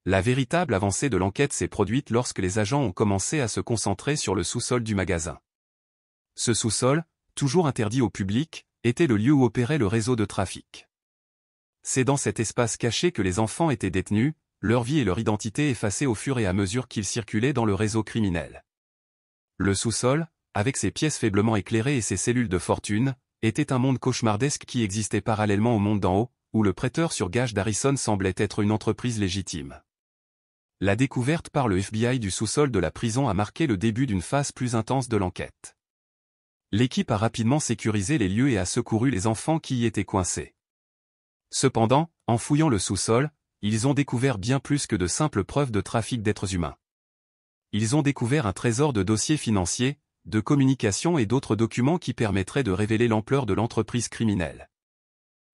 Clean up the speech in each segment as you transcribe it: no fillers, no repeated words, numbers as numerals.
La véritable avancée de l'enquête s'est produite lorsque les agents ont commencé à se concentrer sur le sous-sol du magasin. Ce sous-sol, toujours interdit au public, était le lieu où opérait le réseau de trafic. C'est dans cet espace caché que les enfants étaient détenus, leur vie et leur identité effacées au fur et à mesure qu'ils circulaient dans le réseau criminel. Le sous-sol, avec ses pièces faiblement éclairées et ses cellules de fortune, était un monde cauchemardesque qui existait parallèlement au monde d'en haut, où le prêteur sur gage d'Harrison semblait être une entreprise légitime. La découverte par le FBI du sous-sol de la prison a marqué le début d'une phase plus intense de l'enquête. L'équipe a rapidement sécurisé les lieux et a secouru les enfants qui y étaient coincés. Cependant, en fouillant le sous-sol, ils ont découvert bien plus que de simples preuves de trafic d'êtres humains. Ils ont découvert un trésor de dossiers financiers, de communications et d'autres documents qui permettraient de révéler l'ampleur de l'entreprise criminelle.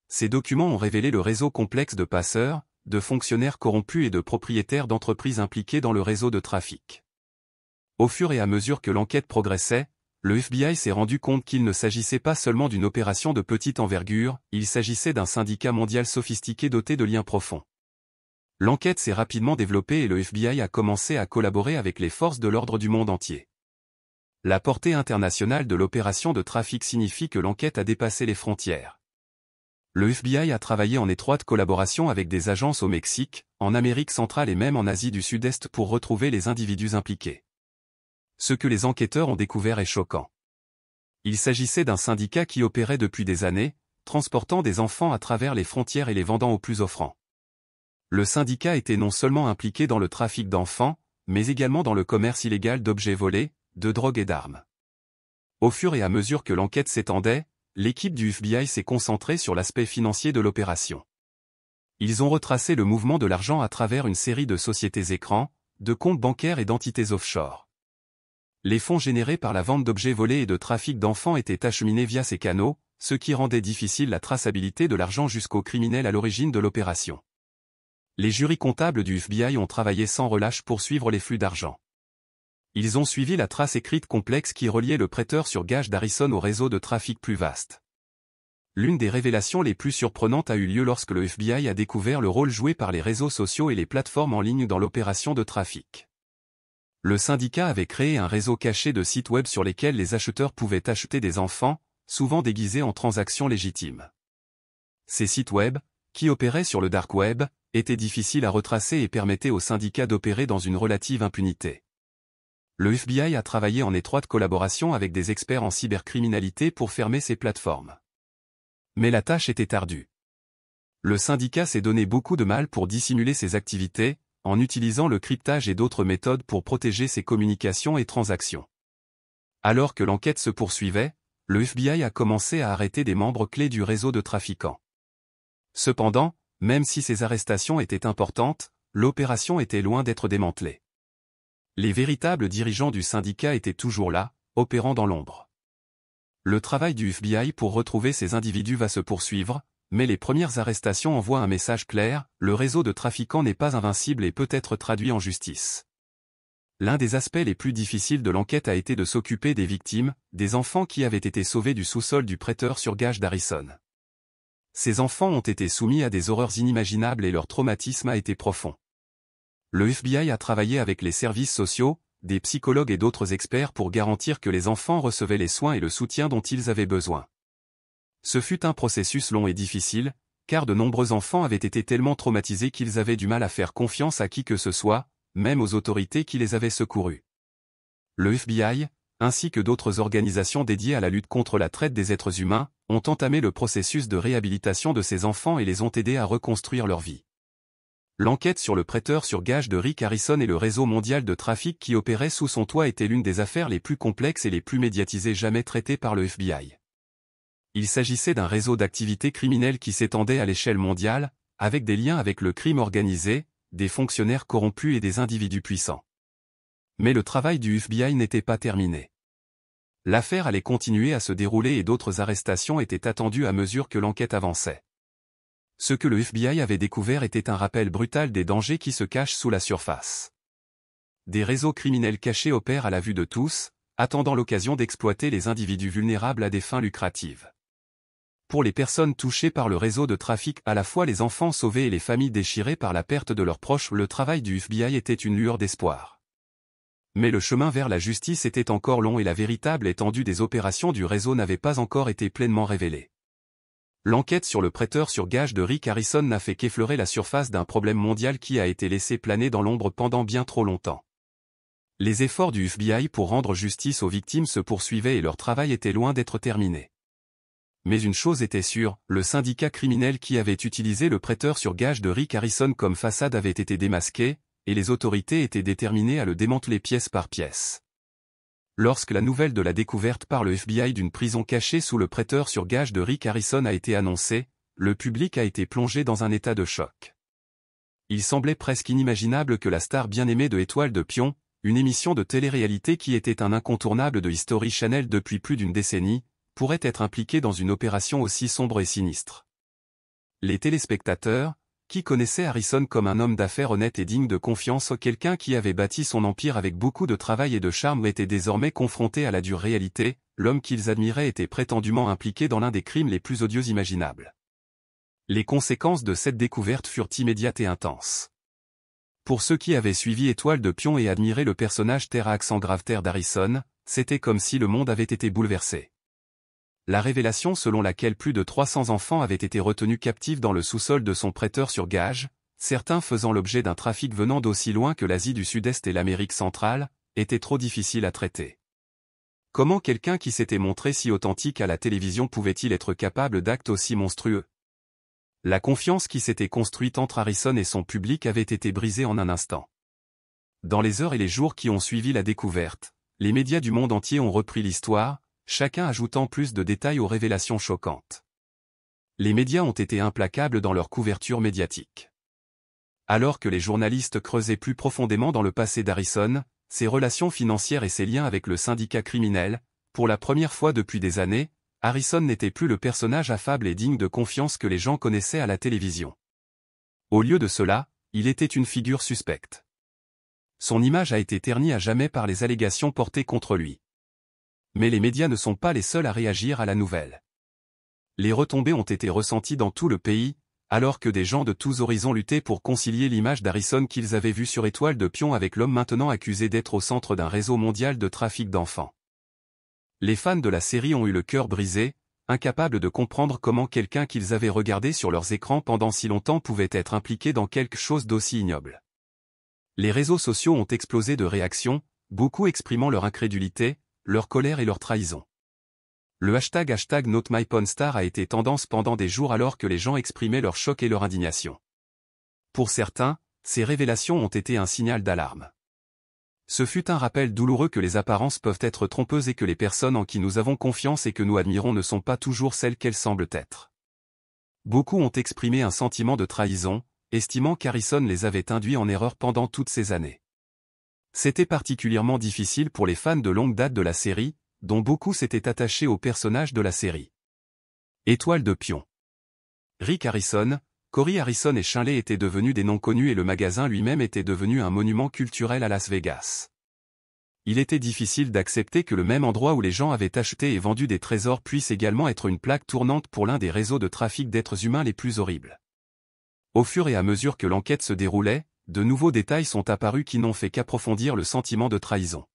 Ces documents ont révélé le réseau complexe de passeurs, de fonctionnaires corrompus et de propriétaires d'entreprises impliqués dans le réseau de trafic. Au fur et à mesure que l'enquête progressait, le FBI s'est rendu compte qu'il ne s'agissait pas seulement d'une opération de petite envergure, il s'agissait d'un syndicat mondial sophistiqué doté de liens profonds. L'enquête s'est rapidement développée et le FBI a commencé à collaborer avec les forces de l'ordre du monde entier. La portée internationale de l'opération de trafic signifie que l'enquête a dépassé les frontières. Le FBI a travaillé en étroite collaboration avec des agences au Mexique, en Amérique centrale et même en Asie du Sud-Est pour retrouver les individus impliqués. Ce que les enquêteurs ont découvert est choquant. Il s'agissait d'un syndicat qui opérait depuis des années, transportant des enfants à travers les frontières et les vendant aux plus offrants. Le syndicat était non seulement impliqué dans le trafic d'enfants, mais également dans le commerce illégal d'objets volés, de drogue et d'armes. Au fur et à mesure que l'enquête s'étendait, l'équipe du FBI s'est concentrée sur l'aspect financier de l'opération. Ils ont retracé le mouvement de l'argent à travers une série de sociétés écrans, de comptes bancaires et d'entités offshore. Les fonds générés par la vente d'objets volés et de trafic d'enfants étaient acheminés via ces canaux, ce qui rendait difficile la traçabilité de l'argent jusqu'aux criminels à l'origine de l'opération. Les jurys comptables du FBI ont travaillé sans relâche pour suivre les flux d'argent. Ils ont suivi la trace écrite complexe qui reliait le prêteur sur gage d'Harrison au réseau de trafic plus vaste. L'une des révélations les plus surprenantes a eu lieu lorsque le FBI a découvert le rôle joué par les réseaux sociaux et les plateformes en ligne dans l'opération de trafic. Le syndicat avait créé un réseau caché de sites web sur lesquels les acheteurs pouvaient acheter des enfants, souvent déguisés en transactions légitimes. Ces sites web, qui opéraient sur le dark web, étaient difficiles à retracer et permettaient au syndicat d'opérer dans une relative impunité. Le FBI a travaillé en étroite collaboration avec des experts en cybercriminalité pour fermer ces plateformes. Mais la tâche était ardue. Le syndicat s'est donné beaucoup de mal pour dissimuler ses activités, en utilisant le cryptage et d'autres méthodes pour protéger ses communications et transactions. Alors que l'enquête se poursuivait, le FBI a commencé à arrêter des membres clés du réseau de trafiquants. Cependant, même si ces arrestations étaient importantes, l'opération était loin d'être démantelée. Les véritables dirigeants du syndicat étaient toujours là, opérant dans l'ombre. Le travail du FBI pour retrouver ces individus va se poursuivre, mais les premières arrestations envoient un message clair, le réseau de trafiquants n'est pas invincible et peut être traduit en justice. L'un des aspects les plus difficiles de l'enquête a été de s'occuper des victimes, des enfants qui avaient été sauvés du sous-sol du prêteur sur gage d'Harrison. Ces enfants ont été soumis à des horreurs inimaginables et leur traumatisme a été profond. Le FBI a travaillé avec les services sociaux, des psychologues et d'autres experts pour garantir que les enfants recevaient les soins et le soutien dont ils avaient besoin. Ce fut un processus long et difficile, car de nombreux enfants avaient été tellement traumatisés qu'ils avaient du mal à faire confiance à qui que ce soit, même aux autorités qui les avaient secourus. Le FBI, ainsi que d'autres organisations dédiées à la lutte contre la traite des êtres humains, ont entamé le processus de réhabilitation de ces enfants et les ont aidés à reconstruire leur vie. L'enquête sur le prêteur sur gage de Rick Harrison et le réseau mondial de trafic qui opérait sous son toit était l'une des affaires les plus complexes et les plus médiatisées jamais traitées par le FBI. Il s'agissait d'un réseau d'activités criminelles qui s'étendait à l'échelle mondiale, avec des liens avec le crime organisé, des fonctionnaires corrompus et des individus puissants. Mais le travail du FBI n'était pas terminé. L'affaire allait continuer à se dérouler et d'autres arrestations étaient attendues à mesure que l'enquête avançait. Ce que le FBI avait découvert était un rappel brutal des dangers qui se cachent sous la surface. Des réseaux criminels cachés opèrent à la vue de tous, attendant l'occasion d'exploiter les individus vulnérables à des fins lucratives. Pour les personnes touchées par le réseau de trafic, à la fois les enfants sauvés et les familles déchirées par la perte de leurs proches, le travail du FBI était une lueur d'espoir. Mais le chemin vers la justice était encore long et la véritable étendue des opérations du réseau n'avait pas encore été pleinement révélée. L'enquête sur le prêteur sur gage de Rick Harrison n'a fait qu'effleurer la surface d'un problème mondial qui a été laissé planer dans l'ombre pendant bien trop longtemps. Les efforts du FBI pour rendre justice aux victimes se poursuivaient et leur travail était loin d'être terminé. Mais une chose était sûre, le syndicat criminel qui avait utilisé le prêteur sur gage de Rick Harrison comme façade avait été démasqué, et les autorités étaient déterminées à le démanteler pièce par pièce. Lorsque la nouvelle de la découverte par le FBI d'une prison cachée sous le prêteur sur gage de Rick Harrison a été annoncée, le public a été plongé dans un état de choc. Il semblait presque inimaginable que la star bien-aimée de Étoile de Pion, une émission de télé-réalité qui était un incontournable de History Channel depuis plus d'une décennie, pourrait être impliquée dans une opération aussi sombre et sinistre. Les téléspectateurs, qui connaissaient Harrison comme un homme d'affaires honnête et digne de confiance, quelqu'un qui avait bâti son empire avec beaucoup de travail et de charme, étaient désormais confrontés à la dure réalité, l'homme qu'ils admiraient était prétendument impliqué dans l'un des crimes les plus odieux imaginables. Les conséquences de cette découverte furent immédiates et intenses. Pour ceux qui avaient suivi Étoile de Pion et admiré le personnage terre à accent grave terre d'Harrison, c'était comme si le monde avait été bouleversé. La révélation selon laquelle plus de 300 enfants avaient été retenus captifs dans le sous-sol de son prêteur sur gage, certains faisant l'objet d'un trafic venant d'aussi loin que l'Asie du Sud-Est et l'Amérique centrale, était trop difficile à traiter. Comment quelqu'un qui s'était montré si authentique à la télévision pouvait-il être capable d'actes aussi monstrueux? La confiance qui s'était construite entre Harrison et son public avait été brisée en un instant. Dans les heures et les jours qui ont suivi la découverte, les médias du monde entier ont repris l'histoire, chacun ajoutant plus de détails aux révélations choquantes. Les médias ont été implacables dans leur couverture médiatique. Alors que les journalistes creusaient plus profondément dans le passé d'Harrison, ses relations financières et ses liens avec le syndicat criminel, pour la première fois depuis des années, Harrison n'était plus le personnage affable et digne de confiance que les gens connaissaient à la télévision. Au lieu de cela, il était une figure suspecte. Son image a été ternie à jamais par les allégations portées contre lui. Mais les médias ne sont pas les seuls à réagir à la nouvelle. Les retombées ont été ressenties dans tout le pays, alors que des gens de tous horizons luttaient pour concilier l'image d'Harrison qu'ils avaient vue sur Étoile de Pion avec l'homme maintenant accusé d'être au centre d'un réseau mondial de trafic d'enfants. Les fans de la série ont eu le cœur brisé, incapables de comprendre comment quelqu'un qu'ils avaient regardé sur leurs écrans pendant si longtemps pouvait être impliqué dans quelque chose d'aussi ignoble. Les réseaux sociaux ont explosé de réactions, beaucoup exprimant leur incrédulité, leur colère et leur trahison. Le hashtag #NotMyPornStar a été tendance pendant des jours alors que les gens exprimaient leur choc et leur indignation. Pour certains, ces révélations ont été un signal d'alarme. Ce fut un rappel douloureux que les apparences peuvent être trompeuses et que les personnes en qui nous avons confiance et que nous admirons ne sont pas toujours celles qu'elles semblent être. Beaucoup ont exprimé un sentiment de trahison, estimant qu'Harrison les avait induits en erreur pendant toutes ces années. C'était particulièrement difficile pour les fans de longue date de la série, dont beaucoup s'étaient attachés aux personnages de la série. Étoile de Pion. Rick Harrison, Corey Harrison et Shinley étaient devenus des noms connus et le magasin lui-même était devenu un monument culturel à Las Vegas. Il était difficile d'accepter que le même endroit où les gens avaient acheté et vendu des trésors puisse également être une plaque tournante pour l'un des réseaux de trafic d'êtres humains les plus horribles. Au fur et à mesure que l'enquête se déroulait, de nouveaux détails sont apparus qui n'ont fait qu'approfondir le sentiment de trahison.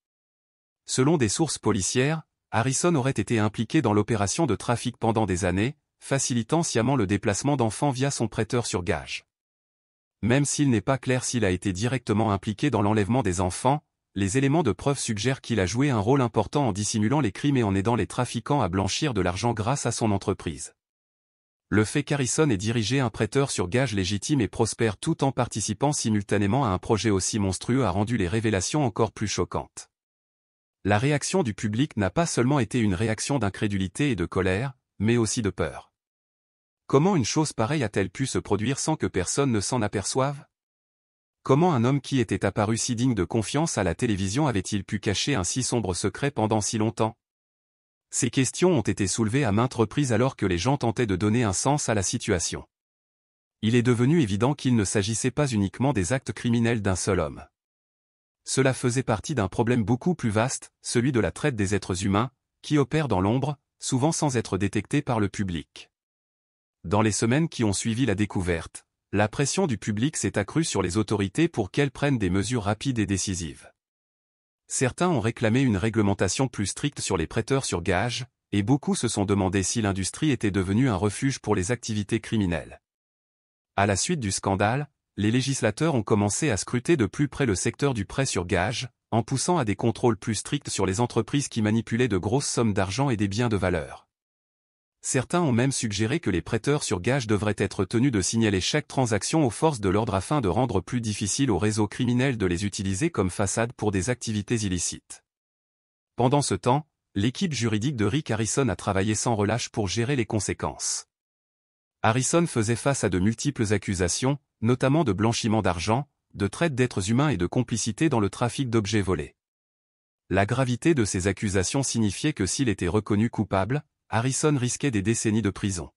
Selon des sources policières, Harrison aurait été impliqué dans l'opération de trafic pendant des années, facilitant sciemment le déplacement d'enfants via son prêteur sur gage. Même s'il n'est pas clair s'il a été directement impliqué dans l'enlèvement des enfants, les éléments de preuve suggèrent qu'il a joué un rôle important en dissimulant les crimes et en aidant les trafiquants à blanchir de l'argent grâce à son entreprise. Le fait qu'Harrison ait dirigé un prêteur sur gage légitime et prospère tout en participant simultanément à un projet aussi monstrueux a rendu les révélations encore plus choquantes. La réaction du public n'a pas seulement été une réaction d'incrédulité et de colère, mais aussi de peur. Comment une chose pareille a-t-elle pu se produire sans que personne ne s'en aperçoive? Comment un homme qui était apparu si digne de confiance à la télévision avait-il pu cacher un si sombre secret pendant si longtemps? Ces questions ont été soulevées à maintes reprises alors que les gens tentaient de donner un sens à la situation. Il est devenu évident qu'il ne s'agissait pas uniquement des actes criminels d'un seul homme. Cela faisait partie d'un problème beaucoup plus vaste, celui de la traite des êtres humains, qui opère dans l'ombre, souvent sans être détecté par le public. Dans les semaines qui ont suivi la découverte, la pression du public s'est accrue sur les autorités pour qu'elles prennent des mesures rapides et décisives. Certains ont réclamé une réglementation plus stricte sur les prêteurs sur gage, et beaucoup se sont demandé si l'industrie était devenue un refuge pour les activités criminelles. À la suite du scandale, les législateurs ont commencé à scruter de plus près le secteur du prêt sur gage, en poussant à des contrôles plus stricts sur les entreprises qui manipulaient de grosses sommes d'argent et des biens de valeur. Certains ont même suggéré que les prêteurs sur gage devraient être tenus de signaler chaque transaction aux forces de l'ordre afin de rendre plus difficile aux réseaux criminels de les utiliser comme façade pour des activités illicites. Pendant ce temps, l'équipe juridique de Rick Harrison a travaillé sans relâche pour gérer les conséquences. Harrison faisait face à de multiples accusations, notamment de blanchiment d'argent, de traite d'êtres humains et de complicité dans le trafic d'objets volés. La gravité de ces accusations signifiait que s'il était reconnu coupable, Harrison risquait des décennies de prison.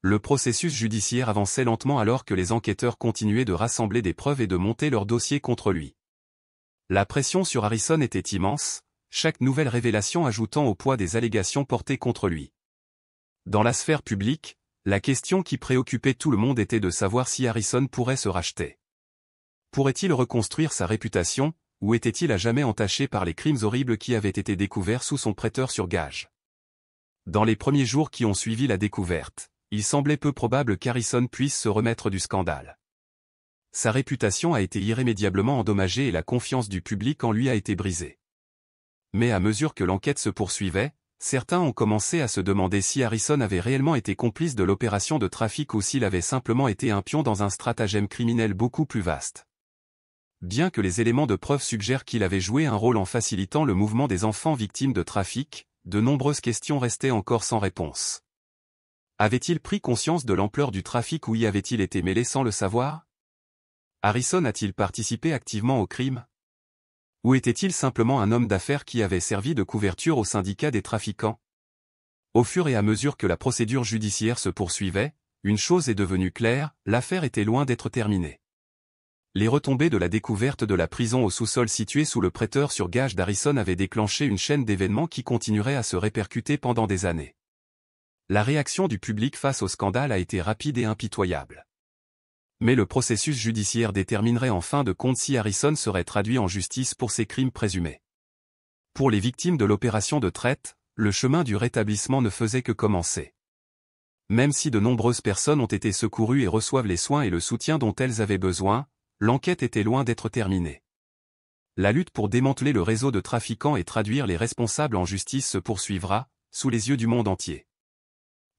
Le processus judiciaire avançait lentement alors que les enquêteurs continuaient de rassembler des preuves et de monter leur dossier contre lui. La pression sur Harrison était immense, chaque nouvelle révélation ajoutant au poids des allégations portées contre lui. Dans la sphère publique, la question qui préoccupait tout le monde était de savoir si Harrison pourrait se racheter. Pourrait-il reconstruire sa réputation, ou était-il à jamais entaché par les crimes horribles qui avaient été découverts sous son prêteur sur gage? Dans les premiers jours qui ont suivi la découverte, il semblait peu probable qu'Harrison puisse se remettre du scandale. Sa réputation a été irrémédiablement endommagée et la confiance du public en lui a été brisée. Mais à mesure que l'enquête se poursuivait, certains ont commencé à se demander si Harrison avait réellement été complice de l'opération de trafic ou s'il avait simplement été un pion dans un stratagème criminel beaucoup plus vaste. Bien que les éléments de preuve suggèrent qu'il avait joué un rôle en facilitant le mouvement des enfants victimes de trafic, de nombreuses questions restaient encore sans réponse. Avait-il pris conscience de l'ampleur du trafic ou y avait-il été mêlé sans le savoir? Harrison a-t-il participé activement au crime? Ou était-il simplement un homme d'affaires qui avait servi de couverture au syndicat des trafiquants? Au fur et à mesure que la procédure judiciaire se poursuivait, une chose est devenue claire, l'affaire était loin d'être terminée. Les retombées de la découverte de la prison au sous-sol située sous le prêteur sur gage d'Harrison avaient déclenché une chaîne d'événements qui continuerait à se répercuter pendant des années. La réaction du public face au scandale a été rapide et impitoyable. Mais le processus judiciaire déterminerait en fin de compte si Harrison serait traduit en justice pour ses crimes présumés. Pour les victimes de l'opération de traite, le chemin du rétablissement ne faisait que commencer. Même si de nombreuses personnes ont été secourues et reçoivent les soins et le soutien dont elles avaient besoin, l'enquête était loin d'être terminée. La lutte pour démanteler le réseau de trafiquants et traduire les responsables en justice se poursuivra, sous les yeux du monde entier.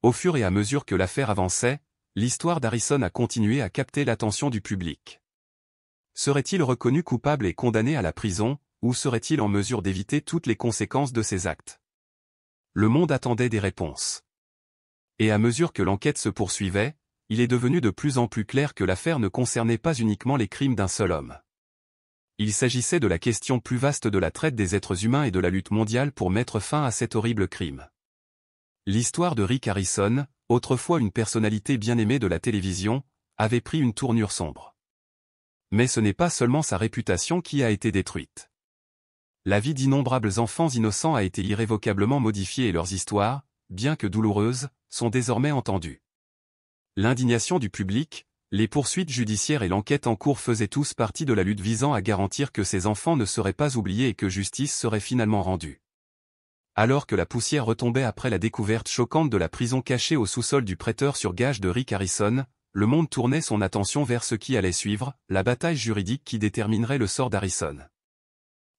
Au fur et à mesure que l'affaire avançait, l'histoire d'Harrison a continué à capter l'attention du public. Serait-il reconnu coupable et condamné à la prison, ou serait-il en mesure d'éviter toutes les conséquences de ses actes? Le monde attendait des réponses. Et à mesure que l'enquête se poursuivait, il est devenu de plus en plus clair que l'affaire ne concernait pas uniquement les crimes d'un seul homme. Il s'agissait de la question plus vaste de la traite des êtres humains et de la lutte mondiale pour mettre fin à cet horrible crime. L'histoire de Rick Harrison, autrefois une personnalité bien aimée de la télévision, avait pris une tournure sombre. Mais ce n'est pas seulement sa réputation qui a été détruite. La vie d'innombrables enfants innocents a été irrévocablement modifiée et leurs histoires, bien que douloureuses, sont désormais entendues. L'indignation du public, les poursuites judiciaires et l'enquête en cours faisaient tous partie de la lutte visant à garantir que ces enfants ne seraient pas oubliés et que justice serait finalement rendue. Alors que la poussière retombait après la découverte choquante de la prison cachée au sous-sol du prêteur sur gage de Rick Harrison, le monde tournait son attention vers ce qui allait suivre, la bataille juridique qui déterminerait le sort d'Harrison.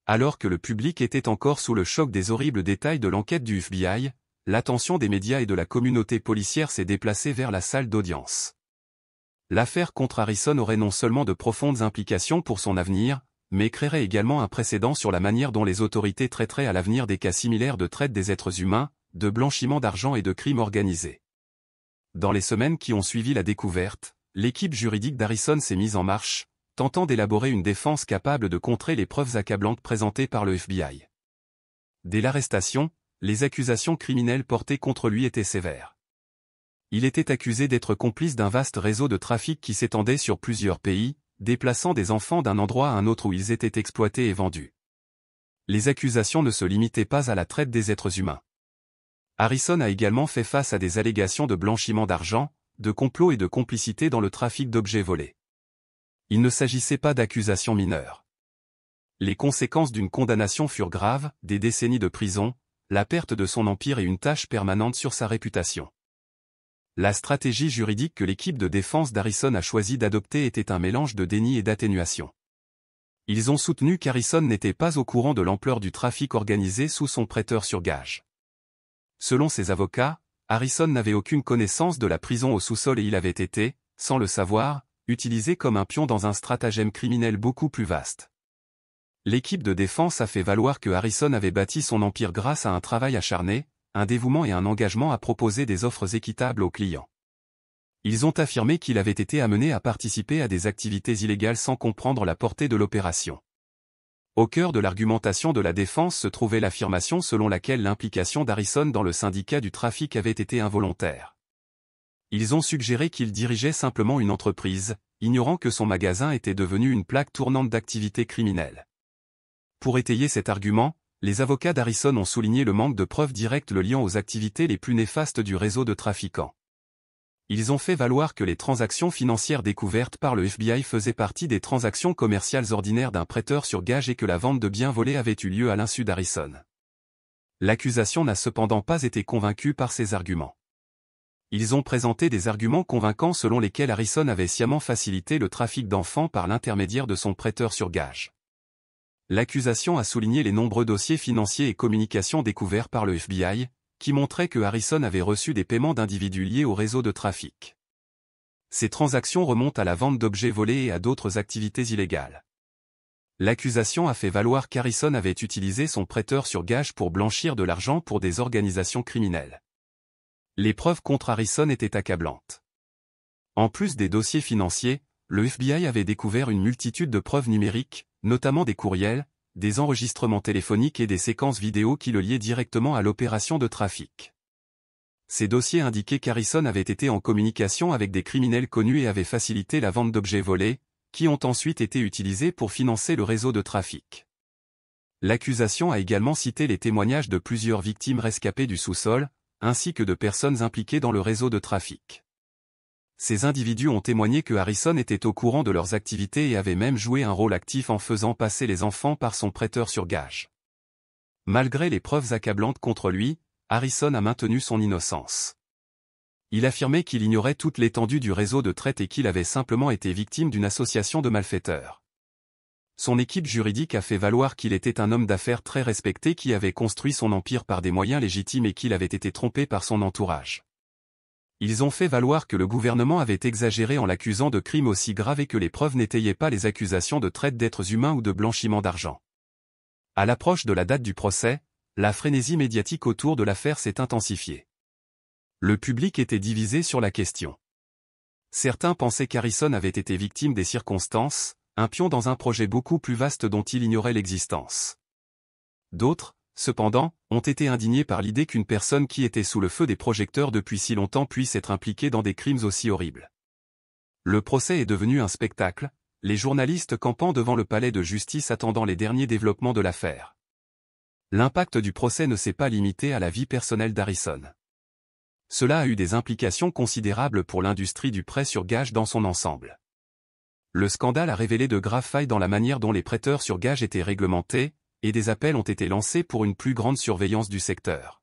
Alors que le public était encore sous le choc des horribles détails de l'enquête du FBI, l'attention des médias et de la communauté policière s'est déplacée vers la salle d'audience. L'affaire contre Harrison aurait non seulement de profondes implications pour son avenir, mais créerait également un précédent sur la manière dont les autorités traiteraient à l'avenir des cas similaires de traite des êtres humains, de blanchiment d'argent et de crimes organisés. Dans les semaines qui ont suivi la découverte, l'équipe juridique d'Harrison s'est mise en marche, tentant d'élaborer une défense capable de contrer les preuves accablantes présentées par le FBI. Dès l'arrestation, les accusations criminelles portées contre lui étaient sévères. Il était accusé d'être complice d'un vaste réseau de trafic qui s'étendait sur plusieurs pays, déplaçant des enfants d'un endroit à un autre où ils étaient exploités et vendus. Les accusations ne se limitaient pas à la traite des êtres humains. Harrison a également fait face à des allégations de blanchiment d'argent, de complot et de complicité dans le trafic d'objets volés. Il ne s'agissait pas d'accusations mineures. Les conséquences d'une condamnation furent graves, des décennies de prison, la perte de son empire et une tache permanente sur sa réputation. La stratégie juridique que l'équipe de défense d'Harrison a choisi d'adopter était un mélange de déni et d'atténuation. Ils ont soutenu qu'Harrison n'était pas au courant de l'ampleur du trafic organisé sous son prêteur sur gage. Selon ses avocats, Harrison n'avait aucune connaissance de la prison au sous-sol et il avait été, sans le savoir, utilisé comme un pion dans un stratagème criminel beaucoup plus vaste. L'équipe de défense a fait valoir que Harrison avait bâti son empire grâce à un travail acharné, un dévouement et un engagement à proposer des offres équitables aux clients. Ils ont affirmé qu'il avait été amené à participer à des activités illégales sans comprendre la portée de l'opération. Au cœur de l'argumentation de la défense se trouvait l'affirmation selon laquelle l'implication d'Harrison dans le syndicat du trafic avait été involontaire. Ils ont suggéré qu'il dirigeait simplement une entreprise, ignorant que son magasin était devenu une plaque tournante d'activités criminelles. Pour étayer cet argument, les avocats d'Harrison ont souligné le manque de preuves directes le liant aux activités les plus néfastes du réseau de trafiquants. Ils ont fait valoir que les transactions financières découvertes par le FBI faisaient partie des transactions commerciales ordinaires d'un prêteur sur gage et que la vente de biens volés avait eu lieu à l'insu d'Harrison. L'accusation n'a cependant pas été convaincue par ces arguments. Ils ont présenté des arguments convaincants selon lesquels Harrison avait sciemment facilité le trafic d'enfants par l'intermédiaire de son prêteur sur gage. L'accusation a souligné les nombreux dossiers financiers et communications découverts par le FBI, qui montraient que Harrison avait reçu des paiements d'individus liés au réseau de trafic. Ces transactions remontent à la vente d'objets volés et à d'autres activités illégales. L'accusation a fait valoir qu'Harrison avait utilisé son prêteur sur gage pour blanchir de l'argent pour des organisations criminelles. Les preuves contre Harrison étaient accablantes. En plus des dossiers financiers, le FBI avait découvert une multitude de preuves numériques, notamment des courriels, des enregistrements téléphoniques et des séquences vidéo qui le liaient directement à l'opération de trafic. Ces dossiers indiquaient qu'Harrison avait été en communication avec des criminels connus et avait facilité la vente d'objets volés, qui ont ensuite été utilisés pour financer le réseau de trafic. L'accusation a également cité les témoignages de plusieurs victimes rescapées du sous-sol, ainsi que de personnes impliquées dans le réseau de trafic. Ces individus ont témoigné que Harrison était au courant de leurs activités et avait même joué un rôle actif en faisant passer les enfants par son prêteur sur gage. Malgré les preuves accablantes contre lui, Harrison a maintenu son innocence. Il affirmait qu'il ignorait toute l'étendue du réseau de traite et qu'il avait simplement été victime d'une association de malfaiteurs. Son équipe juridique a fait valoir qu'il était un homme d'affaires très respecté qui avait construit son empire par des moyens légitimes et qu'il avait été trompé par son entourage. Ils ont fait valoir que le gouvernement avait exagéré en l'accusant de crimes aussi graves et que les preuves n'étayaient pas les accusations de traite d'êtres humains ou de blanchiment d'argent. À l'approche de la date du procès, la frénésie médiatique autour de l'affaire s'est intensifiée. Le public était divisé sur la question. Certains pensaient qu'Harrison avait été victime des circonstances, un pion dans un projet beaucoup plus vaste dont il ignorait l'existence. D'autres, cependant, ont été indignés par l'idée qu'une personne qui était sous le feu des projecteurs depuis si longtemps puisse être impliquée dans des crimes aussi horribles. Le procès est devenu un spectacle, les journalistes campant devant le palais de justice attendant les derniers développements de l'affaire. L'impact du procès ne s'est pas limité à la vie personnelle d'Harrison. Cela a eu des implications considérables pour l'industrie du prêt sur gage dans son ensemble. Le scandale a révélé de graves failles dans la manière dont les prêteurs sur gage étaient réglementés, et des appels ont été lancés pour une plus grande surveillance du secteur.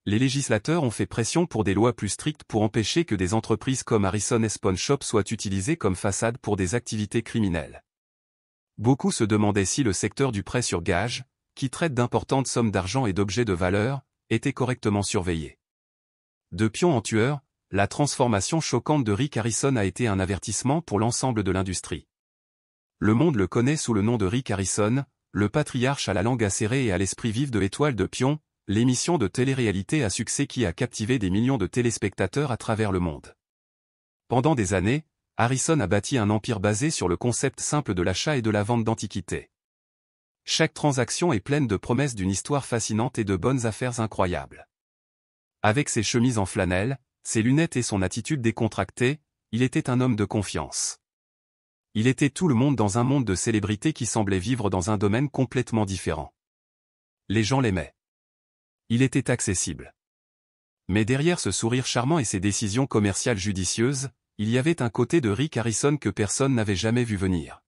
Les législateurs ont fait pression pour des lois plus strictes pour empêcher que des entreprises comme Harrison et Pawn Shop soient utilisées comme façade pour des activités criminelles. Beaucoup se demandaient si le secteur du prêt sur gage, qui traite d'importantes sommes d'argent et d'objets de valeur, était correctement surveillé. De pion en tueur, la transformation choquante de Rick Harrison a été un avertissement pour l'ensemble de l'industrie. Le monde le connaît sous le nom de Rick Harrison, le patriarche à la langue acérée et à l'esprit vif de Étoile de Pion, l'émission de télé-réalité à succès qui a captivé des millions de téléspectateurs à travers le monde. Pendant des années, Harrison a bâti un empire basé sur le concept simple de l'achat et de la vente d'antiquités. Chaque transaction est pleine de promesses d'une histoire fascinante et de bonnes affaires incroyables. Avec ses chemises en flanelle, ses lunettes et son attitude décontractée, il était un homme de confiance. Il était tout le monde dans un monde de célébrités qui semblait vivre dans un domaine complètement différent. Les gens l'aimaient. Il était accessible. Mais derrière ce sourire charmant et ces décisions commerciales judicieuses, il y avait un côté de Rick Harrison que personne n'avait jamais vu venir.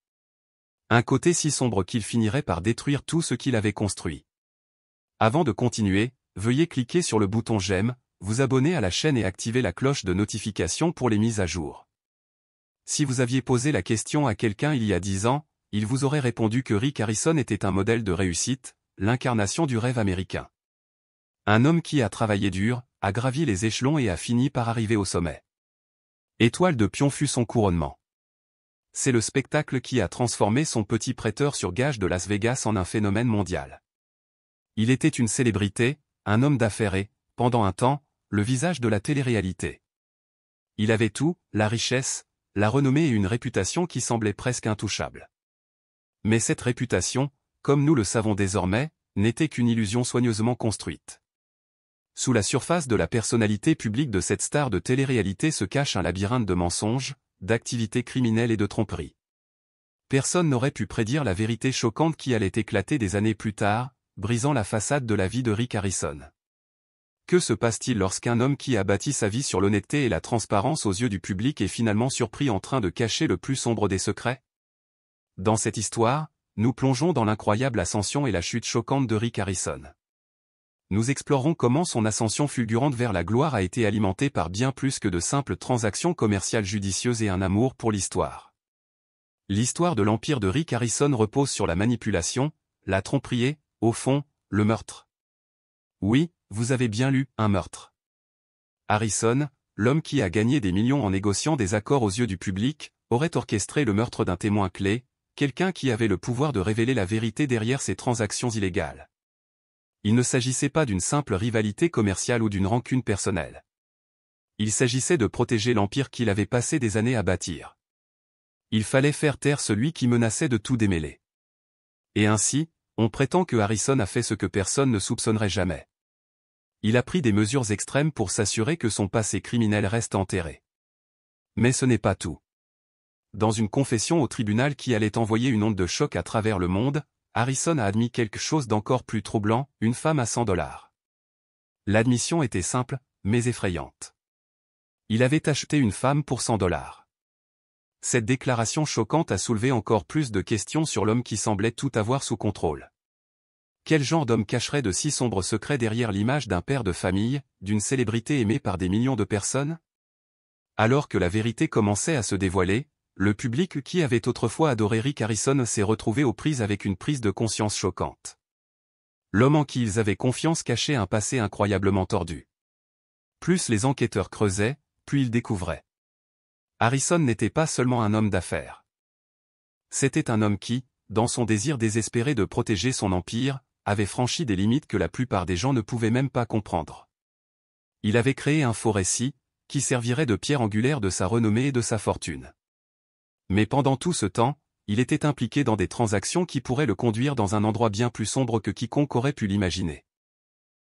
Un côté si sombre qu'il finirait par détruire tout ce qu'il avait construit. Avant de continuer, veuillez cliquer sur le bouton j'aime, vous abonner à la chaîne et activer la cloche de notification pour les mises à jour. Si vous aviez posé la question à quelqu'un il y a 10 ans, il vous aurait répondu que Rick Harrison était un modèle de réussite, l'incarnation du rêve américain. Un homme qui a travaillé dur, a gravi les échelons et a fini par arriver au sommet. Étoile de pion fut son couronnement. C'est le spectacle qui a transformé son petit prêteur sur gage de Las Vegas en un phénomène mondial. Il était une célébrité, un homme d'affaires et, pendant un temps, le visage de la télé-réalité. Il avait tout, la richesse, la renommée et une réputation qui semblait presque intouchable. Mais cette réputation, comme nous le savons désormais, n'était qu'une illusion soigneusement construite. Sous la surface de la personnalité publique de cette star de télé-réalité se cache un labyrinthe de mensonges, d'activités criminelles et de tromperies. Personne n'aurait pu prédire la vérité choquante qui allait éclater des années plus tard, brisant la façade de la vie de Rick Harrison. Que se passe-t-il lorsqu'un homme qui a bâti sa vie sur l'honnêteté et la transparence aux yeux du public est finalement surpris en train de cacher le plus sombre des secrets? Dans cette histoire, nous plongeons dans l'incroyable ascension et la chute choquante de Rick Harrison. Nous explorerons comment son ascension fulgurante vers la gloire a été alimentée par bien plus que de simples transactions commerciales judicieuses et un amour pour l'histoire. L'histoire de l'empire de Rick Harrison repose sur la manipulation, la tromperie et, au fond, le meurtre. Oui, vous avez bien lu, un meurtre. Harrison, l'homme qui a gagné des millions en négociant des accords aux yeux du public, aurait orchestré le meurtre d'un témoin clé, quelqu'un qui avait le pouvoir de révéler la vérité derrière ces transactions illégales. Il ne s'agissait pas d'une simple rivalité commerciale ou d'une rancune personnelle. Il s'agissait de protéger l'empire qu'il avait passé des années à bâtir. Il fallait faire taire celui qui menaçait de tout démêler. Et ainsi, on prétend que Harrison a fait ce que personne ne soupçonnerait jamais. Il a pris des mesures extrêmes pour s'assurer que son passé criminel reste enterré. Mais ce n'est pas tout. Dans une confession au tribunal qui allait envoyer une onde de choc à travers le monde, Harrison a admis quelque chose d'encore plus troublant, une femme à $100. L'admission était simple, mais effrayante. Il avait acheté une femme pour $100. Cette déclaration choquante a soulevé encore plus de questions sur l'homme qui semblait tout avoir sous contrôle. Quel genre d'homme cacherait de si sombres secrets derrière l'image d'un père de famille, d'une célébrité aimée par des millions de personnes? Alors que la vérité commençait à se dévoiler, le public qui avait autrefois adoré Rick Harrison s'est retrouvé aux prises avec une prise de conscience choquante. L'homme en qui ils avaient confiance cachait un passé incroyablement tordu. Plus les enquêteurs creusaient, plus ils découvraient. Harrison n'était pas seulement un homme d'affaires. C'était un homme qui, dans son désir désespéré de protéger son empire, avait franchi des limites que la plupart des gens ne pouvaient même pas comprendre. Il avait créé un faux récit, qui servirait de pierre angulaire de sa renommée et de sa fortune. Mais pendant tout ce temps, il était impliqué dans des transactions qui pourraient le conduire dans un endroit bien plus sombre que quiconque aurait pu l'imaginer.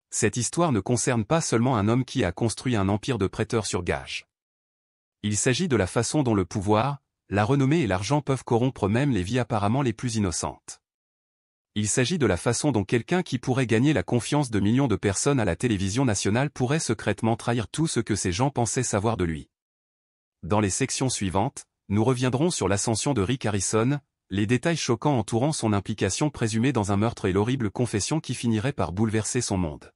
Cette histoire ne concerne pas seulement un homme qui a construit un empire de prêteurs sur gage. Il s'agit de la façon dont le pouvoir, la renommée et l'argent peuvent corrompre même les vies apparemment les plus innocentes. Il s'agit de la façon dont quelqu'un qui pourrait gagner la confiance de millions de personnes à la télévision nationale pourrait secrètement trahir tout ce que ces gens pensaient savoir de lui. Dans les sections suivantes, nous reviendrons sur l'ascension de Rick Harrison, les détails choquants entourant son implication présumée dans un meurtre et l'horrible confession qui finirait par bouleverser son monde.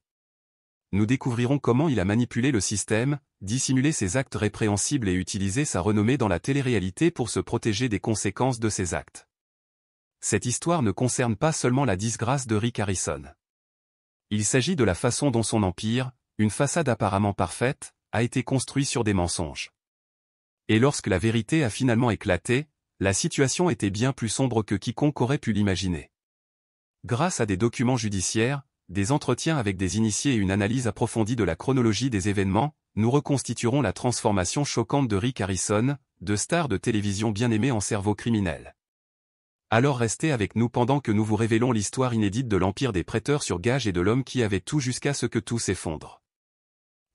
Nous découvrirons comment il a manipulé le système, dissimulé ses actes répréhensibles et utilisé sa renommée dans la télé-réalité pour se protéger des conséquences de ses actes. Cette histoire ne concerne pas seulement la disgrâce de Rick Harrison. Il s'agit de la façon dont son empire, une façade apparemment parfaite, a été construit sur des mensonges. Et lorsque la vérité a finalement éclaté, la situation était bien plus sombre que quiconque aurait pu l'imaginer. Grâce à des documents judiciaires, des entretiens avec des initiés et une analyse approfondie de la chronologie des événements, nous reconstituerons la transformation choquante de Rick Harrison, de star de télévision bien aimé en cerveau criminel. Alors restez avec nous pendant que nous vous révélons l'histoire inédite de l'empire des prêteurs sur gage et de l'homme qui avait tout jusqu'à ce que tout s'effondre.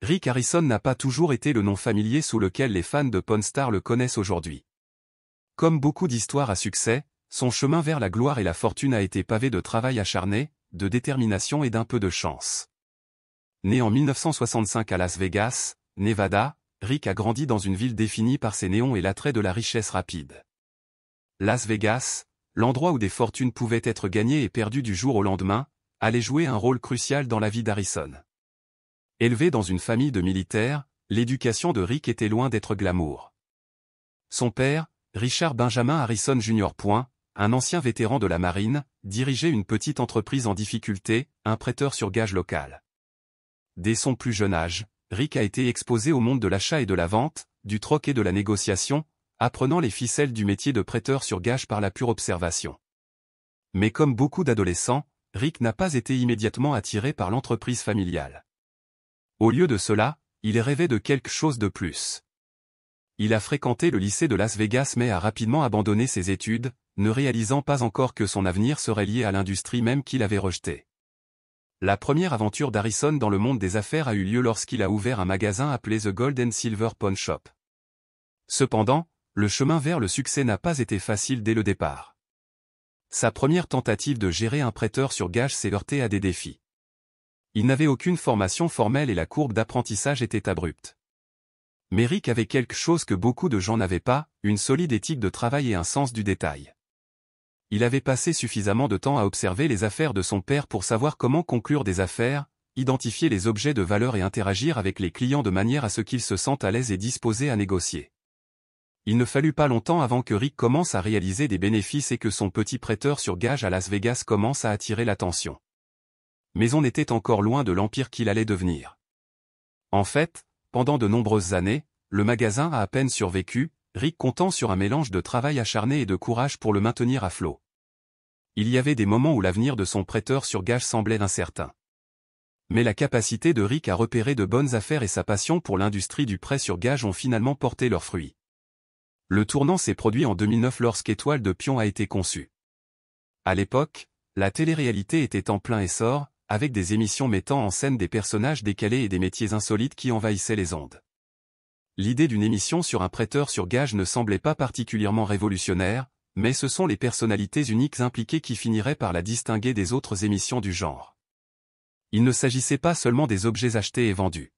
Rick Harrison n'a pas toujours été le nom familier sous lequel les fans de Pawn Stars le connaissent aujourd'hui. Comme beaucoup d'histoires à succès, son chemin vers la gloire et la fortune a été pavé de travail acharné, de détermination et d'un peu de chance. Né en 1965 à Las Vegas, Nevada, Rick a grandi dans une ville définie par ses néons et l'attrait de la richesse rapide. Las Vegas, l'endroit où des fortunes pouvaient être gagnées et perdues du jour au lendemain, allait jouer un rôle crucial dans la vie d'Harrison. Élevé dans une famille de militaires, l'éducation de Rick était loin d'être glamour. Son père, Richard Benjamin Harrison Jr. Un ancien vétéran de la marine, dirigeait une petite entreprise en difficulté, un prêteur sur gage local. Dès son plus jeune âge, Rick a été exposé au monde de l'achat et de la vente, du troc et de la négociation, apprenant les ficelles du métier de prêteur sur gage par la pure observation. Mais comme beaucoup d'adolescents, Rick n'a pas été immédiatement attiré par l'entreprise familiale. Au lieu de cela, il rêvait de quelque chose de plus. Il a fréquenté le lycée de Las Vegas mais a rapidement abandonné ses études, ne réalisant pas encore que son avenir serait lié à l'industrie même qu'il avait rejetée. La première aventure d'Harrison dans le monde des affaires a eu lieu lorsqu'il a ouvert un magasin appelé The Gold and Silver Pawn Shop. Cependant, le chemin vers le succès n'a pas été facile dès le départ. Sa première tentative de gérer un prêteur sur gage s'est heurtée à des défis. Il n'avait aucune formation formelle et la courbe d'apprentissage était abrupte. Mais Rick avait quelque chose que beaucoup de gens n'avaient pas, une solide éthique de travail et un sens du détail. Il avait passé suffisamment de temps à observer les affaires de son père pour savoir comment conclure des affaires, identifier les objets de valeur et interagir avec les clients de manière à ce qu'ils se sentent à l'aise et disposés à négocier. Il ne fallut pas longtemps avant que Rick commence à réaliser des bénéfices et que son petit prêteur sur gage à Las Vegas commence à attirer l'attention. Mais on était encore loin de l'empire qu'il allait devenir. En fait, pendant de nombreuses années, le magasin a à peine survécu, Rick comptant sur un mélange de travail acharné et de courage pour le maintenir à flot. Il y avait des moments où l'avenir de son prêteur sur gage semblait incertain. Mais la capacité de Rick à repérer de bonnes affaires et sa passion pour l'industrie du prêt sur gage ont finalement porté leurs fruits. Le tournant s'est produit en 2009 lorsqu'Étoile de Pion a été conçue. À l'époque, la télé-réalité était en plein essor, avec des émissions mettant en scène des personnages décalés et des métiers insolites qui envahissaient les ondes. L'idée d'une émission sur un prêteur sur gage ne semblait pas particulièrement révolutionnaire, mais ce sont les personnalités uniques impliquées qui finiraient par la distinguer des autres émissions du genre. Il ne s'agissait pas seulement des objets achetés et vendus.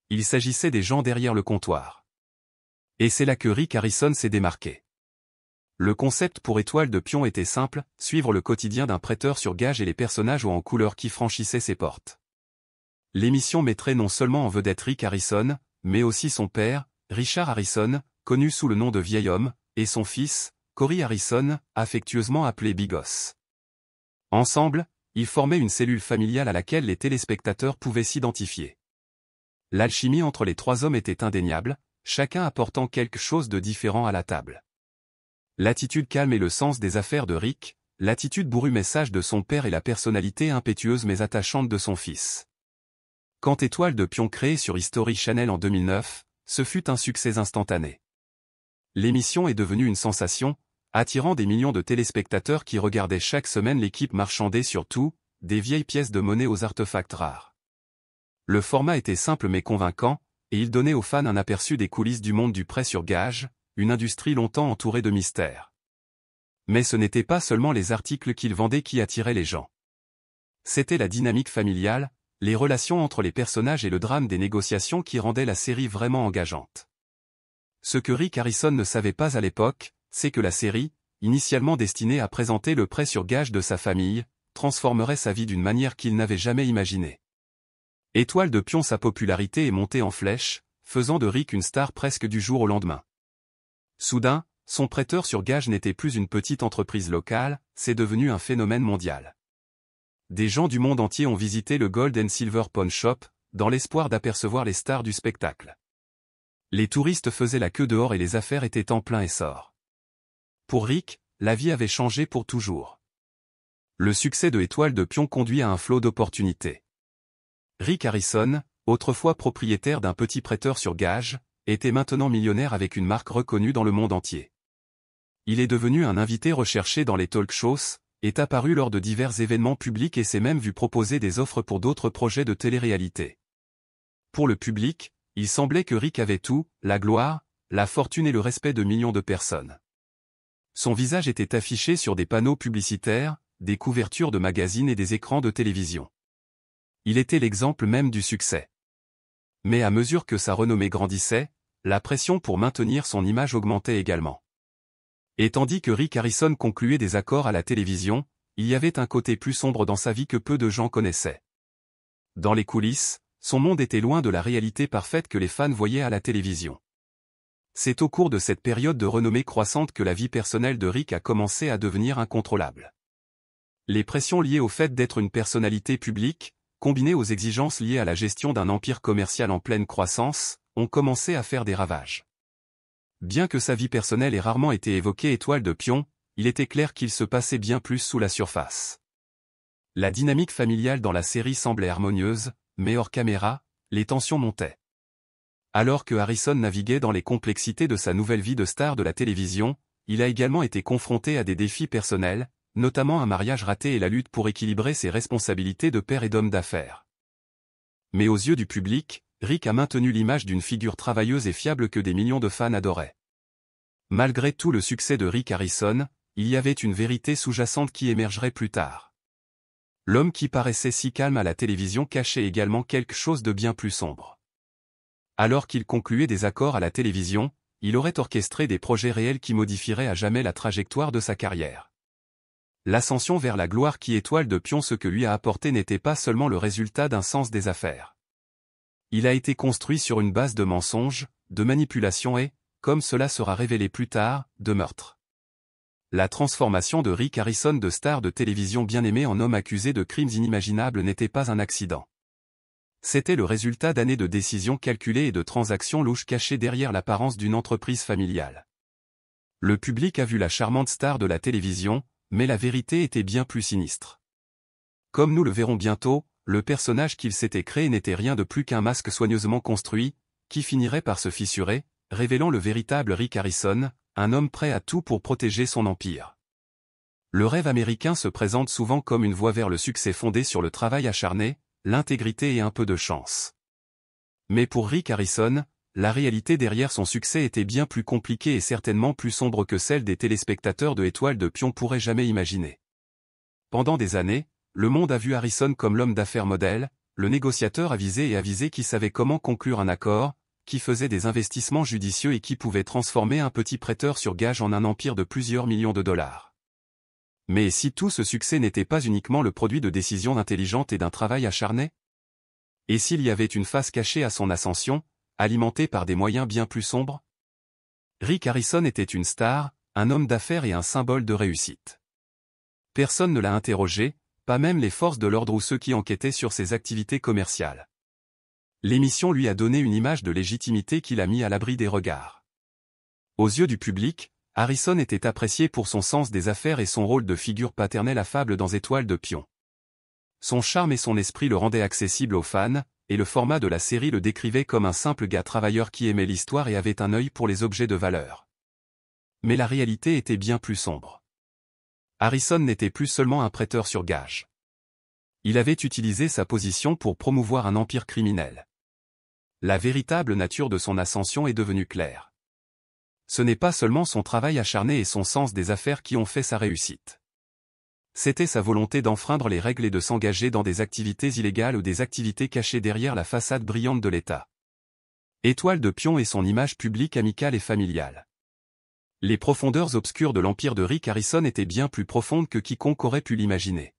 Il s'agissait des gens derrière le comptoir. Et c'est là que Rick Harrison s'est démarqué. Le concept pour Étoile de Pion était simple, suivre le quotidien d'un prêteur sur gage et les personnages hauts en couleur qui franchissaient ses portes. L'émission mettrait non seulement en vedette Rick Harrison, mais aussi son père, Richard Harrison, connu sous le nom de Vieil Homme, et son fils, Corey Harrison, affectueusement appelé Bigos. Ensemble, ils formaient une cellule familiale à laquelle les téléspectateurs pouvaient s'identifier. L'alchimie entre les trois hommes était indéniable, chacun apportant quelque chose de différent à la table. L'attitude calme et le sens des affaires de Rick, l'attitude bourrue mais sage de son père et la personnalité impétueuse mais attachante de son fils. Quand Étoile de Pion créée sur History Channel en 2009, ce fut un succès instantané. L'émission est devenue une sensation, attirant des millions de téléspectateurs qui regardaient chaque semaine l'équipe marchander sur tout, des vieilles pièces de monnaie aux artefacts rares. Le format était simple mais convaincant, et il donnait aux fans un aperçu des coulisses du monde du prêt sur gage, une industrie longtemps entourée de mystères. Mais ce n'était pas seulement les articles qu'ils vendaient qui attiraient les gens. C'était la dynamique familiale, les relations entre les personnages et le drame des négociations qui rendaient la série vraiment engageante. Ce que Rick Harrison ne savait pas à l'époque, c'est que la série, initialement destinée à présenter le prêt sur gage de sa famille, transformerait sa vie d'une manière qu'il n'avait jamais imaginée. Étoile de Pion, sa popularité est montée en flèche, faisant de Rick une star presque du jour au lendemain. Soudain, son prêteur sur gage n'était plus une petite entreprise locale, c'est devenu un phénomène mondial. Des gens du monde entier ont visité le Gold and Silver Pawn Shop, dans l'espoir d'apercevoir les stars du spectacle. Les touristes faisaient la queue dehors et les affaires étaient en plein essor. Pour Rick, la vie avait changé pour toujours. Le succès de Étoile de Pion conduit à un flot d'opportunités. Rick Harrison, autrefois propriétaire d'un petit prêteur sur gage, était maintenant millionnaire avec une marque reconnue dans le monde entier. Il est devenu un invité recherché dans les talk shows, est apparu lors de divers événements publics et s'est même vu proposer des offres pour d'autres projets de télé-réalité. Pour le public, il semblait que Rick avait tout, la gloire, la fortune et le respect de millions de personnes. Son visage était affiché sur des panneaux publicitaires, des couvertures de magazines et des écrans de télévision. Il était l'exemple même du succès. Mais à mesure que sa renommée grandissait, la pression pour maintenir son image augmentait également. Et tandis que Rick Harrison concluait des accords à la télévision, il y avait un côté plus sombre dans sa vie que peu de gens connaissaient. Dans les coulisses, son monde était loin de la réalité parfaite que les fans voyaient à la télévision. C'est au cours de cette période de renommée croissante que la vie personnelle de Rick a commencé à devenir incontrôlable. Les pressions liées au fait d'être une personnalité publique, combinées aux exigences liées à la gestion d'un empire commercial en pleine croissance, ont commencé à faire des ravages. Bien que sa vie personnelle ait rarement été évoquée étoile de pion, il était clair qu'il se passait bien plus sous la surface. La dynamique familiale dans la série semblait harmonieuse, mais hors caméra, les tensions montaient. Alors que Harrison naviguait dans les complexités de sa nouvelle vie de star de la télévision, il a également été confronté à des défis personnels, notamment un mariage raté et la lutte pour équilibrer ses responsabilités de père et d'homme d'affaires. Mais aux yeux du public, Rick a maintenu l'image d'une figure travailleuse et fiable que des millions de fans adoraient. Malgré tout le succès de Rick Harrison, il y avait une vérité sous-jacente qui émergerait plus tard. L'homme qui paraissait si calme à la télévision cachait également quelque chose de bien plus sombre. Alors qu'il concluait des accords à la télévision, il aurait orchestré des projets réels qui modifieraient à jamais la trajectoire de sa carrière. L'ascension vers la gloire qui étoile de pion ce que lui a apporté n'était pas seulement le résultat d'un sens des affaires. Il a été construit sur une base de mensonges, de manipulation et, comme cela sera révélé plus tard, de meurtre. La transformation de Rick Harrison de star de télévision bien-aimé en homme accusé de crimes inimaginables n'était pas un accident. C'était le résultat d'années de décisions calculées et de transactions louches cachées derrière l'apparence d'une entreprise familiale. Le public a vu la charmante star de la télévision, mais la vérité était bien plus sinistre. Comme nous le verrons bientôt, le personnage qu'il s'était créé n'était rien de plus qu'un masque soigneusement construit, qui finirait par se fissurer, révélant le véritable Rick Harrison, un homme prêt à tout pour protéger son empire. Le rêve américain se présente souvent comme une voie vers le succès fondée sur le travail acharné, l'intégrité et un peu de chance. Mais pour Rick Harrison, la réalité derrière son succès était bien plus compliquée et certainement plus sombre que celle des téléspectateurs de Étoile de Pion pourraient jamais imaginer. Pendant des années, le monde a vu Harrison comme l'homme d'affaires modèle, le négociateur avisé et avisé qui savait comment conclure un accord, qui faisait des investissements judicieux et qui pouvait transformer un petit prêteur sur gage en un empire de plusieurs millions de dollars. Mais si tout ce succès n'était pas uniquement le produit de décisions intelligentes et d'un travail acharné? Et s'il y avait une face cachée à son ascension, alimentée par des moyens bien plus sombres? Rick Harrison était une star, un homme d'affaires et un symbole de réussite. Personne ne l'a interrogé, pas même les forces de l'ordre ou ceux qui enquêtaient sur ses activités commerciales. L'émission lui a donné une image de légitimité qui l'a mis à l'abri des regards. Aux yeux du public, Harrison était apprécié pour son sens des affaires et son rôle de figure paternelle affable dans Étoile de Pion. Son charme et son esprit le rendaient accessible aux fans, et le format de la série le décrivait comme un simple gars travailleur qui aimait l'histoire et avait un œil pour les objets de valeur. Mais la réalité était bien plus sombre. Harrison n'était plus seulement un prêteur sur gage. Il avait utilisé sa position pour promouvoir un empire criminel. La véritable nature de son ascension est devenue claire. Ce n'est pas seulement son travail acharné et son sens des affaires qui ont fait sa réussite. C'était sa volonté d'enfreindre les règles et de s'engager dans des activités illégales ou des activités cachées derrière la façade brillante de l'État. Étoile de Pion et son image publique amicale et familiale. Les profondeurs obscures de l'empire de Rick Harrison étaient bien plus profondes que quiconque aurait pu l'imaginer.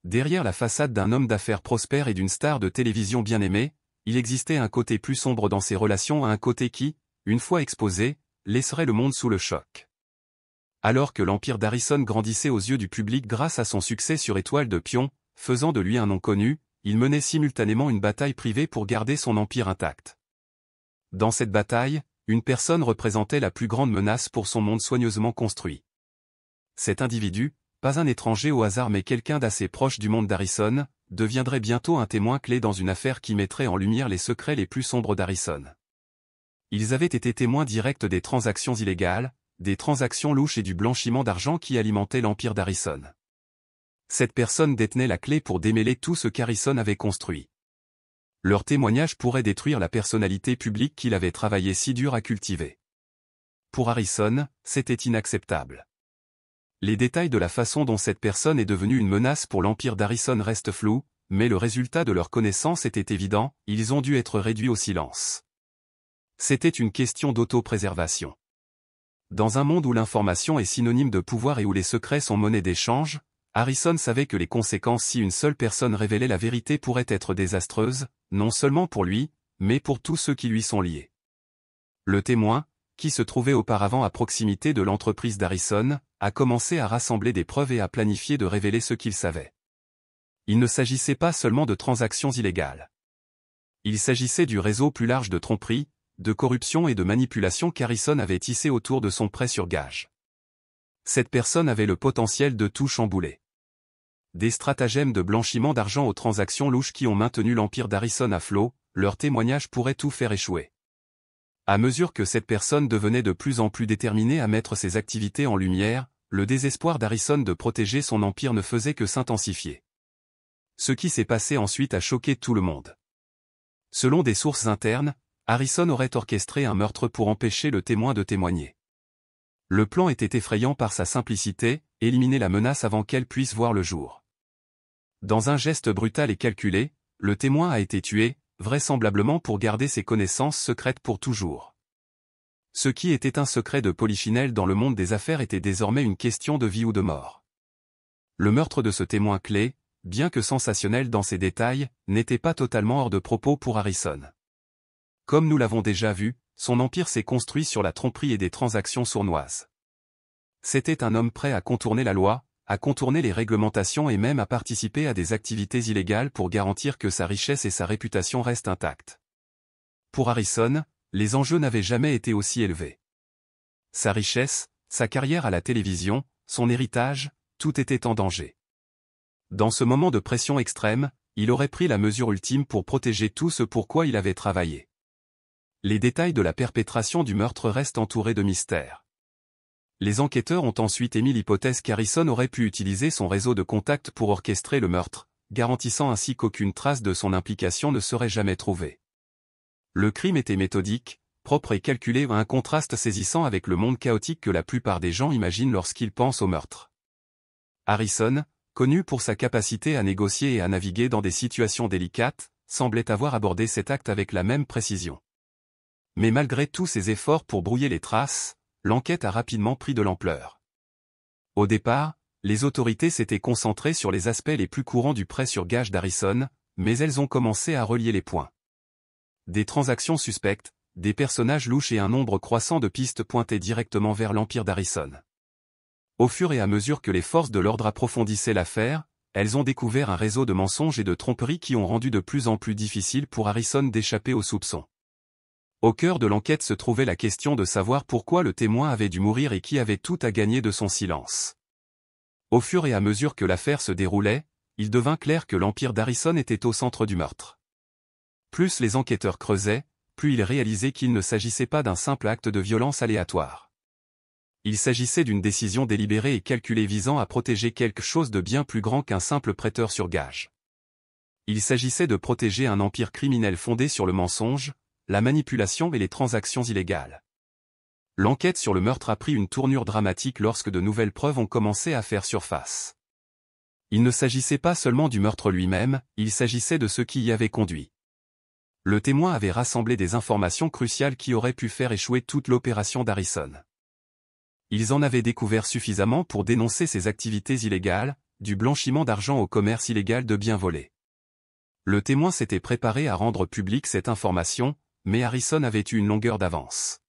Derrière la façade d'un homme d'affaires prospère et d'une star de télévision bien aimée, il existait un côté plus sombre dans ses relations, un côté qui, une fois exposé, laisserait le monde sous le choc. Alors que l'empire d'Harrison grandissait aux yeux du public grâce à son succès sur Étoile de Pion, faisant de lui un nom connu, il menait simultanément une bataille privée pour garder son empire intact. Dans cette bataille, une personne représentait la plus grande menace pour son monde soigneusement construit. Cet individu, pas un étranger au hasard mais quelqu'un d'assez proche du monde d'Harrison, deviendrait bientôt un témoin clé dans une affaire qui mettrait en lumière les secrets les plus sombres d'Harrison. Ils avaient été témoins directs des transactions illégales, des transactions louches et du blanchiment d'argent qui alimentaient l'empire d'Harrison. Cette personne détenait la clé pour démêler tout ce qu'Harrison avait construit. Leur témoignage pourrait détruire la personnalité publique qu'il avait travaillé si dur à cultiver. Pour Harrison, c'était inacceptable. Les détails de la façon dont cette personne est devenue une menace pour l'empire d'Harrison restent flous, mais le résultat de leur connaissance était évident, ils ont dû être réduits au silence. C'était une question d'auto-préservation. Dans un monde où l'information est synonyme de pouvoir et où les secrets sont monnaie d'échange, Harrison savait que les conséquences si une seule personne révélait la vérité pourraient être désastreuses, non seulement pour lui, mais pour tous ceux qui lui sont liés. Le témoin, qui se trouvait auparavant à proximité de l'entreprise d'Harrison, a commencé à rassembler des preuves et à planifier de révéler ce qu'il savait. Il ne s'agissait pas seulement de transactions illégales. Il s'agissait du réseau plus large de tromperie, de corruption et de manipulation qu'Harrison avait tissé autour de son prêt sur gage. Cette personne avait le potentiel de tout chambouler. Des stratagèmes de blanchiment d'argent aux transactions louches qui ont maintenu l'empire d'Harrison à flot, leurs témoignages pourraient tout faire échouer. À mesure que cette personne devenait de plus en plus déterminée à mettre ses activités en lumière, le désespoir d'Harrison de protéger son empire ne faisait que s'intensifier. Ce qui s'est passé ensuite a choqué tout le monde. Selon des sources internes, Harrison aurait orchestré un meurtre pour empêcher le témoin de témoigner. Le plan était effrayant par sa simplicité, éliminer la menace avant qu'elle puisse voir le jour. Dans un geste brutal et calculé, le témoin a été tué, vraisemblablement pour garder ses connaissances secrètes pour toujours. Ce qui était un secret de Polichinelle dans le monde des affaires était désormais une question de vie ou de mort. Le meurtre de ce témoin clé, bien que sensationnel dans ses détails, n'était pas totalement hors de propos pour Harrison. Comme nous l'avons déjà vu, son empire s'est construit sur la tromperie et des transactions sournoises. C'était un homme prêt à contourner la loi, à contourner les réglementations et même à participer à des activités illégales pour garantir que sa richesse et sa réputation restent intactes. Pour Harrison, les enjeux n'avaient jamais été aussi élevés. Sa richesse, sa carrière à la télévision, son héritage, tout était en danger. Dans ce moment de pression extrême, il aurait pris la mesure ultime pour protéger tout ce pour quoi il avait travaillé. Les détails de la perpétration du meurtre restent entourés de mystères. Les enquêteurs ont ensuite émis l'hypothèse qu'Harrison aurait pu utiliser son réseau de contacts pour orchestrer le meurtre, garantissant ainsi qu'aucune trace de son implication ne serait jamais trouvée. Le crime était méthodique, propre et calculé, un contraste saisissant avec le monde chaotique que la plupart des gens imaginent lorsqu'ils pensent au meurtre. Harrison, connu pour sa capacité à négocier et à naviguer dans des situations délicates, semblait avoir abordé cet acte avec la même précision. Mais malgré tous ses efforts pour brouiller les traces, l'enquête a rapidement pris de l'ampleur. Au départ, les autorités s'étaient concentrées sur les aspects les plus courants du prêt sur gage d'Harrison, mais elles ont commencé à relier les points. Des transactions suspectes, des personnages louches et un nombre croissant de pistes pointaient directement vers l'empire d'Harrison. Au fur et à mesure que les forces de l'ordre approfondissaient l'affaire, elles ont découvert un réseau de mensonges et de tromperies qui ont rendu de plus en plus difficile pour Harrison d'échapper aux soupçons. Au cœur de l'enquête se trouvait la question de savoir pourquoi le témoin avait dû mourir et qui avait tout à gagner de son silence. Au fur et à mesure que l'affaire se déroulait, il devint clair que l'empire d'Harrison était au centre du meurtre. Plus les enquêteurs creusaient, plus ils réalisaient qu'il ne s'agissait pas d'un simple acte de violence aléatoire. Il s'agissait d'une décision délibérée et calculée visant à protéger quelque chose de bien plus grand qu'un simple prêteur sur gage. Il s'agissait de protéger un empire criminel fondé sur le mensonge, la manipulation et les transactions illégales. L'enquête sur le meurtre a pris une tournure dramatique lorsque de nouvelles preuves ont commencé à faire surface. Il ne s'agissait pas seulement du meurtre lui-même, il s'agissait de ce qui y avait conduit. Le témoin avait rassemblé des informations cruciales qui auraient pu faire échouer toute l'opération d'Harrison. Ils en avaient découvert suffisamment pour dénoncer ces activités illégales, du blanchiment d'argent au commerce illégal de biens volés. Le témoin s'était préparé à rendre publique cette information, mais Harrison avait eu une longueur d'avance.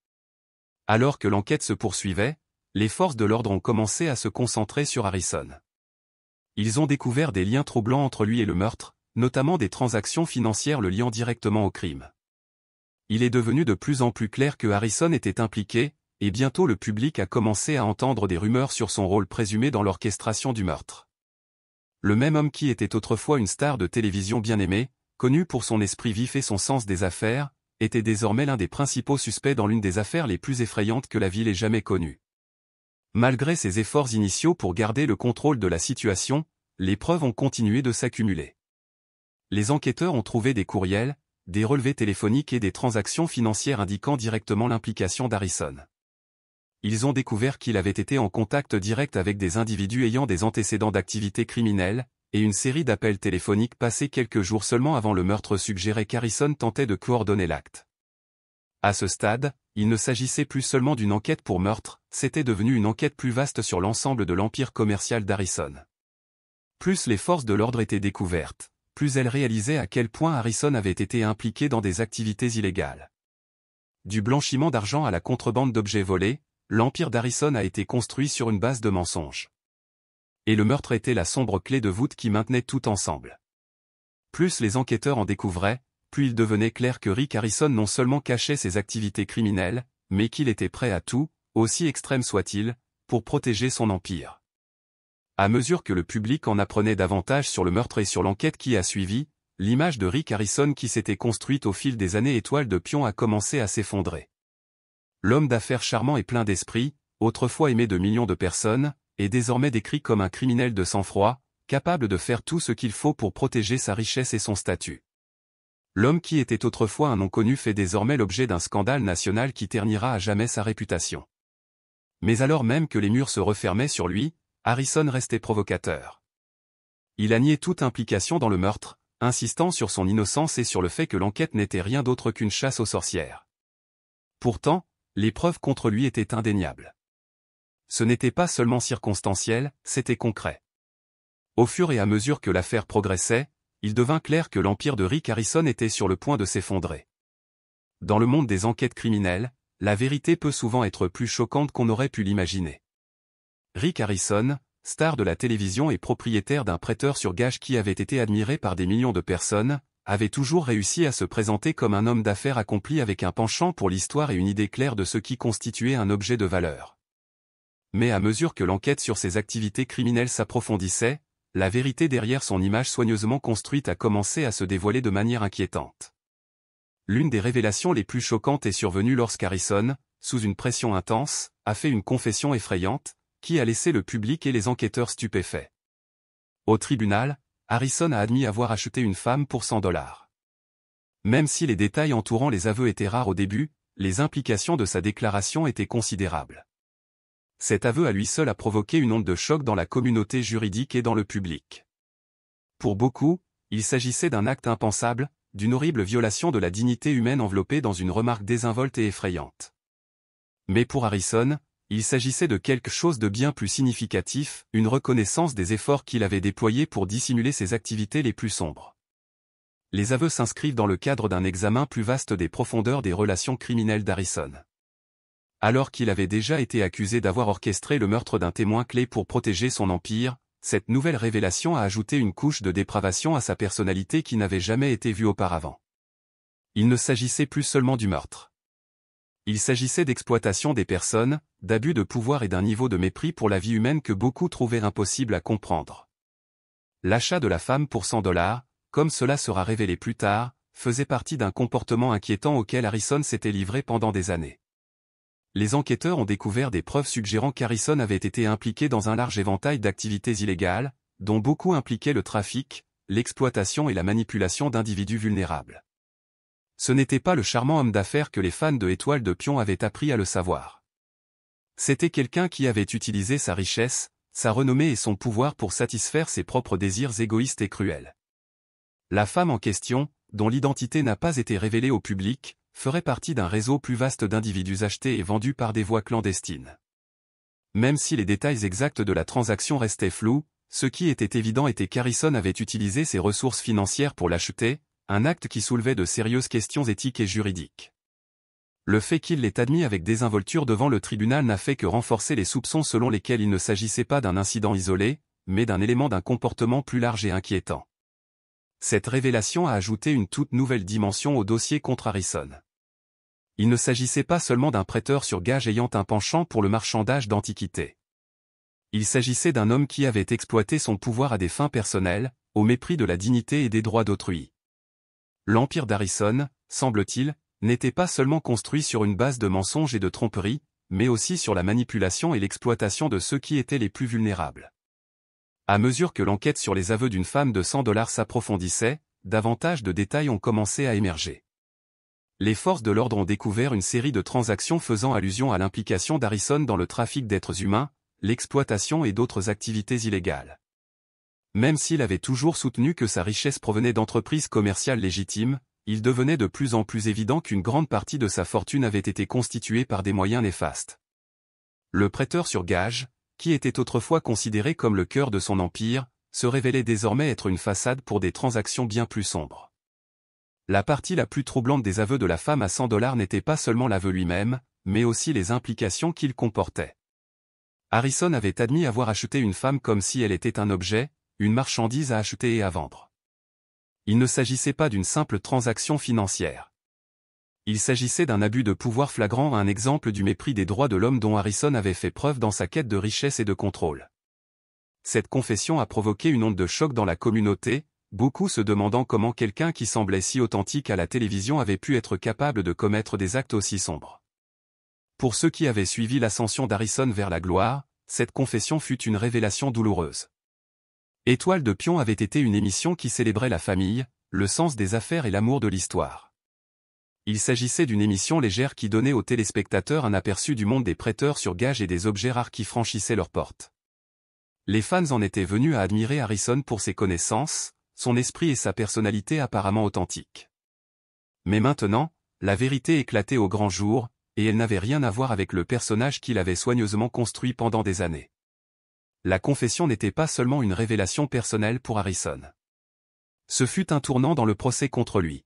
Alors que l'enquête se poursuivait, les forces de l'ordre ont commencé à se concentrer sur Harrison. Ils ont découvert des liens troublants entre lui et le meurtre, notamment des transactions financières le liant directement au crime. Il est devenu de plus en plus clair que Harrison était impliqué, et bientôt le public a commencé à entendre des rumeurs sur son rôle présumé dans l'orchestration du meurtre. Le même homme qui était autrefois une star de télévision bien aimée, connu pour son esprit vif et son sens des affaires, était désormais l'un des principaux suspects dans l'une des affaires les plus effrayantes que la ville ait jamais connues. Malgré ses efforts initiaux pour garder le contrôle de la situation, les preuves ont continué de s'accumuler. Les enquêteurs ont trouvé des courriels, des relevés téléphoniques et des transactions financières indiquant directement l'implication d'Harrison. Ils ont découvert qu'il avait été en contact direct avec des individus ayant des antécédents d'activités criminelles, et une série d'appels téléphoniques passés quelques jours seulement avant le meurtre suggéraient qu'Harrison tentait de coordonner l'acte. À ce stade, il ne s'agissait plus seulement d'une enquête pour meurtre, c'était devenu une enquête plus vaste sur l'ensemble de l'empire commercial d'Harrison. Plus les forces de l'ordre étaient découvertes, plus elles réalisaient à quel point Harrison avait été impliqué dans des activités illégales. Du blanchiment d'argent à la contrebande d'objets volés, l'empire d'Harrison a été construit sur une base de mensonges. Et le meurtre était la sombre clé de voûte qui maintenait tout ensemble. Plus les enquêteurs en découvraient, plus il devenait clair que Rick Harrison non seulement cachait ses activités criminelles, mais qu'il était prêt à tout, aussi extrême soit-il, pour protéger son empire. À mesure que le public en apprenait davantage sur le meurtre et sur l'enquête qui a suivi, l'image de Rick Harrison qui s'était construite au fil des années étoile de pion a commencé à s'effondrer. L'homme d'affaires charmant et plein d'esprit, autrefois aimé de millions de personnes, est désormais décrit comme un criminel de sang-froid, capable de faire tout ce qu'il faut pour protéger sa richesse et son statut. L'homme qui était autrefois un nom connu fait désormais l'objet d'un scandale national qui ternira à jamais sa réputation. Mais alors même que les murs se refermaient sur lui, Harrison restait provocateur. Il a nié toute implication dans le meurtre, insistant sur son innocence et sur le fait que l'enquête n'était rien d'autre qu'une chasse aux sorcières. Pourtant, les preuves contre lui étaient indéniables. Ce n'était pas seulement circonstanciel, c'était concret. Au fur et à mesure que l'affaire progressait, il devint clair que l'empire de Rick Harrison était sur le point de s'effondrer. Dans le monde des enquêtes criminelles, la vérité peut souvent être plus choquante qu'on aurait pu l'imaginer. Rick Harrison, star de la télévision et propriétaire d'un prêteur sur gage qui avait été admiré par des millions de personnes, avait toujours réussi à se présenter comme un homme d'affaires accompli avec un penchant pour l'histoire et une idée claire de ce qui constituait un objet de valeur. Mais à mesure que l'enquête sur ses activités criminelles s'approfondissait, la vérité derrière son image soigneusement construite a commencé à se dévoiler de manière inquiétante. L'une des révélations les plus choquantes est survenue lorsqu'Harrison, sous une pression intense, a fait une confession effrayante, qui a laissé le public et les enquêteurs stupéfaits. Au tribunal, Harrison a admis avoir acheté une femme pour $100. Même si les détails entourant les aveux étaient rares au début, les implications de sa déclaration étaient considérables. Cet aveu à lui seul a provoqué une onde de choc dans la communauté juridique et dans le public. Pour beaucoup, il s'agissait d'un acte impensable, d'une horrible violation de la dignité humaine enveloppée dans une remarque désinvolte et effrayante. Mais pour Harrison, il s'agissait de quelque chose de bien plus significatif, une reconnaissance des efforts qu'il avait déployés pour dissimuler ses activités les plus sombres. Les aveux s'inscrivent dans le cadre d'un examen plus vaste des profondeurs des relations criminelles d'Harrison. Alors qu'il avait déjà été accusé d'avoir orchestré le meurtre d'un témoin clé pour protéger son empire, cette nouvelle révélation a ajouté une couche de dépravation à sa personnalité qui n'avait jamais été vue auparavant. Il ne s'agissait plus seulement du meurtre. Il s'agissait d'exploitation des personnes, d'abus de pouvoir et d'un niveau de mépris pour la vie humaine que beaucoup trouvaient impossible à comprendre. L'achat de la femme pour $100, comme cela sera révélé plus tard, faisait partie d'un comportement inquiétant auquel Harrison s'était livré pendant des années. Les enquêteurs ont découvert des preuves suggérant qu'Harrison avait été impliqué dans un large éventail d'activités illégales, dont beaucoup impliquaient le trafic, l'exploitation et la manipulation d'individus vulnérables. Ce n'était pas le charmant homme d'affaires que les fans de Étoile de Pion avaient appris à le savoir. C'était quelqu'un qui avait utilisé sa richesse, sa renommée et son pouvoir pour satisfaire ses propres désirs égoïstes et cruels. La femme en question, dont l'identité n'a pas été révélée au public, ferait partie d'un réseau plus vaste d'individus achetés et vendus par des voies clandestines. Même si les détails exacts de la transaction restaient flous, ce qui était évident était qu'Harrison avait utilisé ses ressources financières pour l'acheter, un acte qui soulevait de sérieuses questions éthiques et juridiques. Le fait qu'il l'ait admis avec désinvolture devant le tribunal n'a fait que renforcer les soupçons selon lesquels il ne s'agissait pas d'un incident isolé, mais d'un élément d'un comportement plus large et inquiétant. Cette révélation a ajouté une toute nouvelle dimension au dossier contre Harrison. Il ne s'agissait pas seulement d'un prêteur sur gage ayant un penchant pour le marchandage d'antiquités. Il s'agissait d'un homme qui avait exploité son pouvoir à des fins personnelles, au mépris de la dignité et des droits d'autrui. L'empire d'Harrison, semble-t-il, n'était pas seulement construit sur une base de mensonges et de tromperies, mais aussi sur la manipulation et l'exploitation de ceux qui étaient les plus vulnérables. À mesure que l'enquête sur les aveux d'une femme de $100 s'approfondissait, davantage de détails ont commencé à émerger. Les forces de l'ordre ont découvert une série de transactions faisant allusion à l'implication d'Harrison dans le trafic d'êtres humains, l'exploitation et d'autres activités illégales. Même s'il avait toujours soutenu que sa richesse provenait d'entreprises commerciales légitimes, il devenait de plus en plus évident qu'une grande partie de sa fortune avait été constituée par des moyens néfastes. Le prêteur sur gage, qui était autrefois considéré comme le cœur de son empire, se révélait désormais être une façade pour des transactions bien plus sombres. La partie la plus troublante des aveux de la femme à $100 n'était pas seulement l'aveu lui-même, mais aussi les implications qu'il comportait. Harrison avait admis avoir acheté une femme comme si elle était un objet, une marchandise à acheter et à vendre. Il ne s'agissait pas d'une simple transaction financière. Il s'agissait d'un abus de pouvoir flagrant, un exemple du mépris des droits de l'homme dont Harrison avait fait preuve dans sa quête de richesse et de contrôle. Cette confession a provoqué une onde de choc dans la communauté, beaucoup se demandant comment quelqu'un qui semblait si authentique à la télévision avait pu être capable de commettre des actes aussi sombres. Pour ceux qui avaient suivi l'ascension d'Harrison vers la gloire, cette confession fut une révélation douloureuse. Étoile de Pion avait été une émission qui célébrait la famille, le sens des affaires et l'amour de l'histoire. Il s'agissait d'une émission légère qui donnait aux téléspectateurs un aperçu du monde des prêteurs sur gage et des objets rares qui franchissaient leurs portes. Les fans en étaient venus à admirer Harrison pour ses connaissances, son esprit et sa personnalité apparemment authentique. Mais maintenant, la vérité éclatait au grand jour, et elle n'avait rien à voir avec le personnage qu'il avait soigneusement construit pendant des années. La confession n'était pas seulement une révélation personnelle pour Harrison. Ce fut un tournant dans le procès contre lui.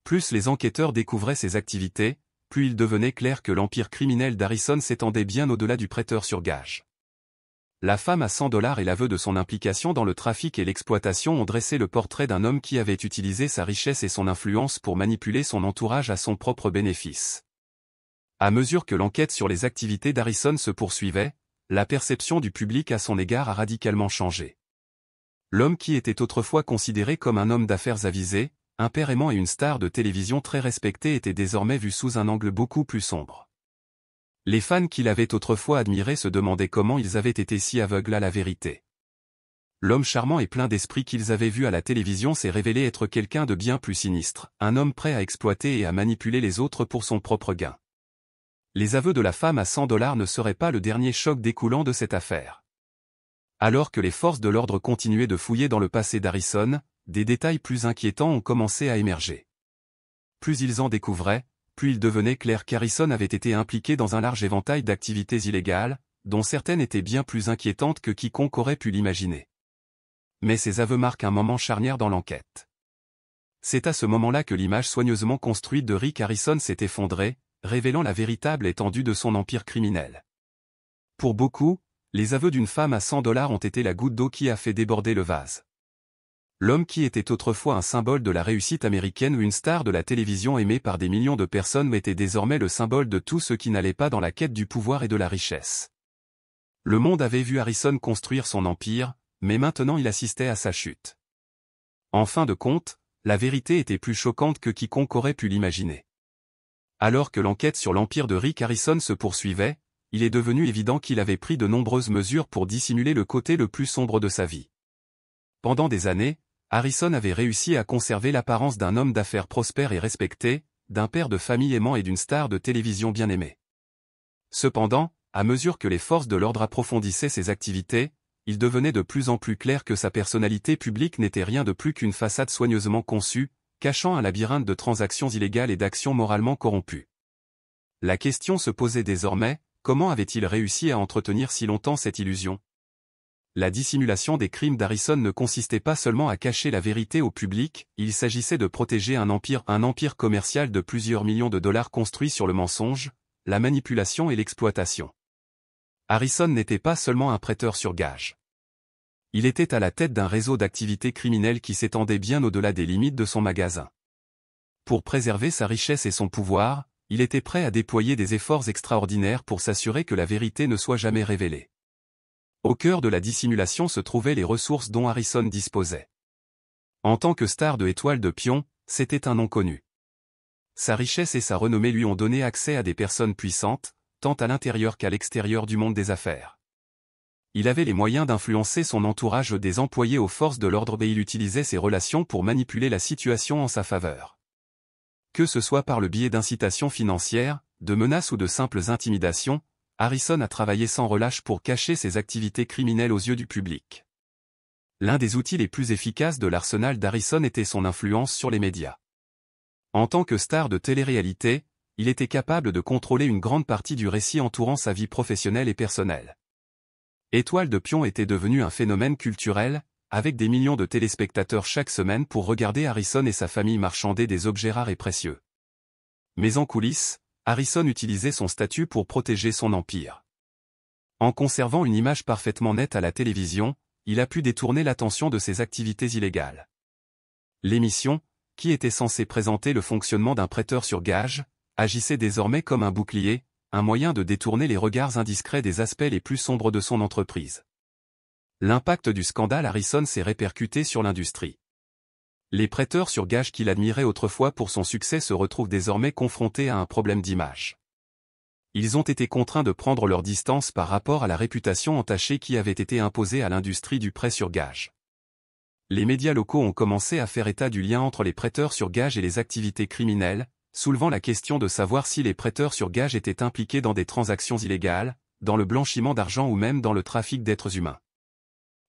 Plus les enquêteurs découvraient ses activités, plus il devenait clair que l'empire criminel d'Harrison s'étendait bien au-delà du prêteur sur gage. La femme à $100 et l'aveu de son implication dans le trafic et l'exploitation ont dressé le portrait d'un homme qui avait utilisé sa richesse et son influence pour manipuler son entourage à son propre bénéfice. À mesure que l'enquête sur les activités d'Harrison se poursuivait, la perception du public à son égard a radicalement changé. L'homme qui était autrefois considéré comme un homme d'affaires avisé, un père aimant et une star de télévision très respectée était désormais vu sous un angle beaucoup plus sombre. Les fans qui l'avaient autrefois admiré se demandaient comment ils avaient été si aveugles à la vérité. L'homme charmant et plein d'esprit qu'ils avaient vu à la télévision s'est révélé être quelqu'un de bien plus sinistre, un homme prêt à exploiter et à manipuler les autres pour son propre gain. Les aveux de la femme à $100 ne seraient pas le dernier choc découlant de cette affaire. Alors que les forces de l'ordre continuaient de fouiller dans le passé d'Harrison, des détails plus inquiétants ont commencé à émerger. Plus ils en découvraient, plus il devenait clair qu'Harrison avait été impliqué dans un large éventail d'activités illégales, dont certaines étaient bien plus inquiétantes que quiconque aurait pu l'imaginer. Mais ces aveux marquent un moment charnière dans l'enquête. C'est à ce moment-là que l'image soigneusement construite de Rick Harrison s'est effondrée, révélant la véritable étendue de son empire criminel. Pour beaucoup, les aveux d'une femme à $100 ont été la goutte d'eau qui a fait déborder le vase. L'homme qui était autrefois un symbole de la réussite américaine ou une star de la télévision aimée par des millions de personnes était désormais le symbole de tout ce qui n'allait pas dans la quête du pouvoir et de la richesse. Le monde avait vu Harrison construire son empire, mais maintenant il assistait à sa chute. En fin de compte, la vérité était plus choquante que quiconque aurait pu l'imaginer. Alors que l'enquête sur l'empire de Rick Harrison se poursuivait, il est devenu évident qu'il avait pris de nombreuses mesures pour dissimuler le côté le plus sombre de sa vie. Pendant des années, Harrison avait réussi à conserver l'apparence d'un homme d'affaires prospère et respecté, d'un père de famille aimant et d'une star de télévision bien aimée. Cependant, à mesure que les forces de l'ordre approfondissaient ses activités, il devenait de plus en plus clair que sa personnalité publique n'était rien de plus qu'une façade soigneusement conçue, cachant un labyrinthe de transactions illégales et d'actions moralement corrompues. La question se posait désormais, comment avait-il réussi à entretenir si longtemps cette illusion ? La dissimulation des crimes d'Harrison ne consistait pas seulement à cacher la vérité au public, il s'agissait de protéger un empire commercial de plusieurs millions de dollars construit sur le mensonge, la manipulation et l'exploitation. Harrison n'était pas seulement un prêteur sur gage. Il était à la tête d'un réseau d'activités criminelles qui s'étendait bien au-delà des limites de son magasin. Pour préserver sa richesse et son pouvoir, il était prêt à déployer des efforts extraordinaires pour s'assurer que la vérité ne soit jamais révélée. Au cœur de la dissimulation se trouvaient les ressources dont Harrison disposait. En tant que star de Étoile de Pion, c'était un nom connu. Sa richesse et sa renommée lui ont donné accès à des personnes puissantes, tant à l'intérieur qu'à l'extérieur du monde des affaires. Il avait les moyens d'influencer son entourage des employés aux forces de l'ordre et il utilisait ses relations pour manipuler la situation en sa faveur. Que ce soit par le biais d'incitations financières, de menaces ou de simples intimidations, Harrison a travaillé sans relâche pour cacher ses activités criminelles aux yeux du public. L'un des outils les plus efficaces de l'arsenal d'Harrison était son influence sur les médias. En tant que star de télé-réalité, il était capable de contrôler une grande partie du récit entourant sa vie professionnelle et personnelle. Étoile de Pion était devenu un phénomène culturel, avec des millions de téléspectateurs chaque semaine pour regarder Harrison et sa famille marchander des objets rares et précieux. Mais en coulisses, Harrison utilisait son statut pour protéger son empire. En conservant une image parfaitement nette à la télévision, il a pu détourner l'attention de ses activités illégales. L'émission, qui était censée présenter le fonctionnement d'un prêteur sur gage, agissait désormais comme un bouclier, un moyen de détourner les regards indiscrets des aspects les plus sombres de son entreprise. L'impact du scandale Harrison s'est répercuté sur l'industrie. Les prêteurs sur gage qu'il admirait autrefois pour son succès se retrouvent désormais confrontés à un problème d'image. Ils ont été contraints de prendre leur distance par rapport à la réputation entachée qui avait été imposée à l'industrie du prêt sur gage. Les médias locaux ont commencé à faire état du lien entre les prêteurs sur gage et les activités criminelles, soulevant la question de savoir si les prêteurs sur gage étaient impliqués dans des transactions illégales, dans le blanchiment d'argent ou même dans le trafic d'êtres humains.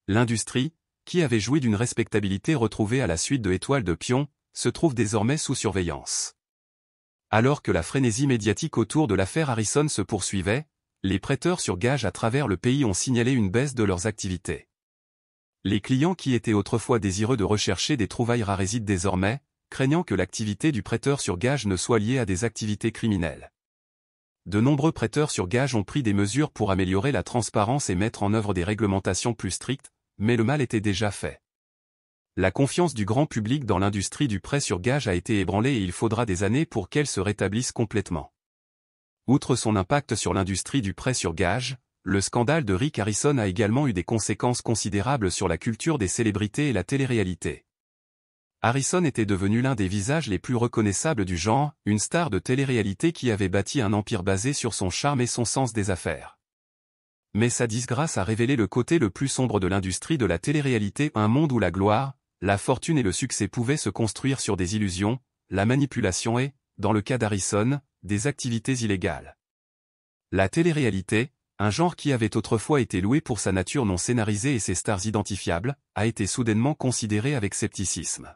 L'industrie, qui avait joui d'une respectabilité retrouvée à la suite de Étoile de Pion, se trouve désormais sous surveillance. Alors que la frénésie médiatique autour de l'affaire Harrison se poursuivait, les prêteurs sur gage à travers le pays ont signalé une baisse de leurs activités. Les clients qui étaient autrefois désireux de rechercher des trouvailles rares hésitent désormais, craignant que l'activité du prêteur sur gage ne soit liée à des activités criminelles. De nombreux prêteurs sur gage ont pris des mesures pour améliorer la transparence et mettre en œuvre des réglementations plus strictes, mais le mal était déjà fait. La confiance du grand public dans l'industrie du prêt sur gage a été ébranlée et il faudra des années pour qu'elle se rétablisse complètement. Outre son impact sur l'industrie du prêt sur gage, le scandale de Rick Harrison a également eu des conséquences considérables sur la culture des célébrités et la télé-réalité. Harrison était devenu l'un des visages les plus reconnaissables du genre, une star de télé-réalité qui avait bâti un empire basé sur son charme et son sens des affaires. Mais sa disgrâce a révélé le côté le plus sombre de l'industrie de la télé-réalité, un monde où la gloire, la fortune et le succès pouvaient se construire sur des illusions, la manipulation et, dans le cas d'Harrison, des activités illégales. La télé-réalité, un genre qui avait autrefois été loué pour sa nature non scénarisée et ses stars identifiables, a été soudainement considéré avec scepticisme.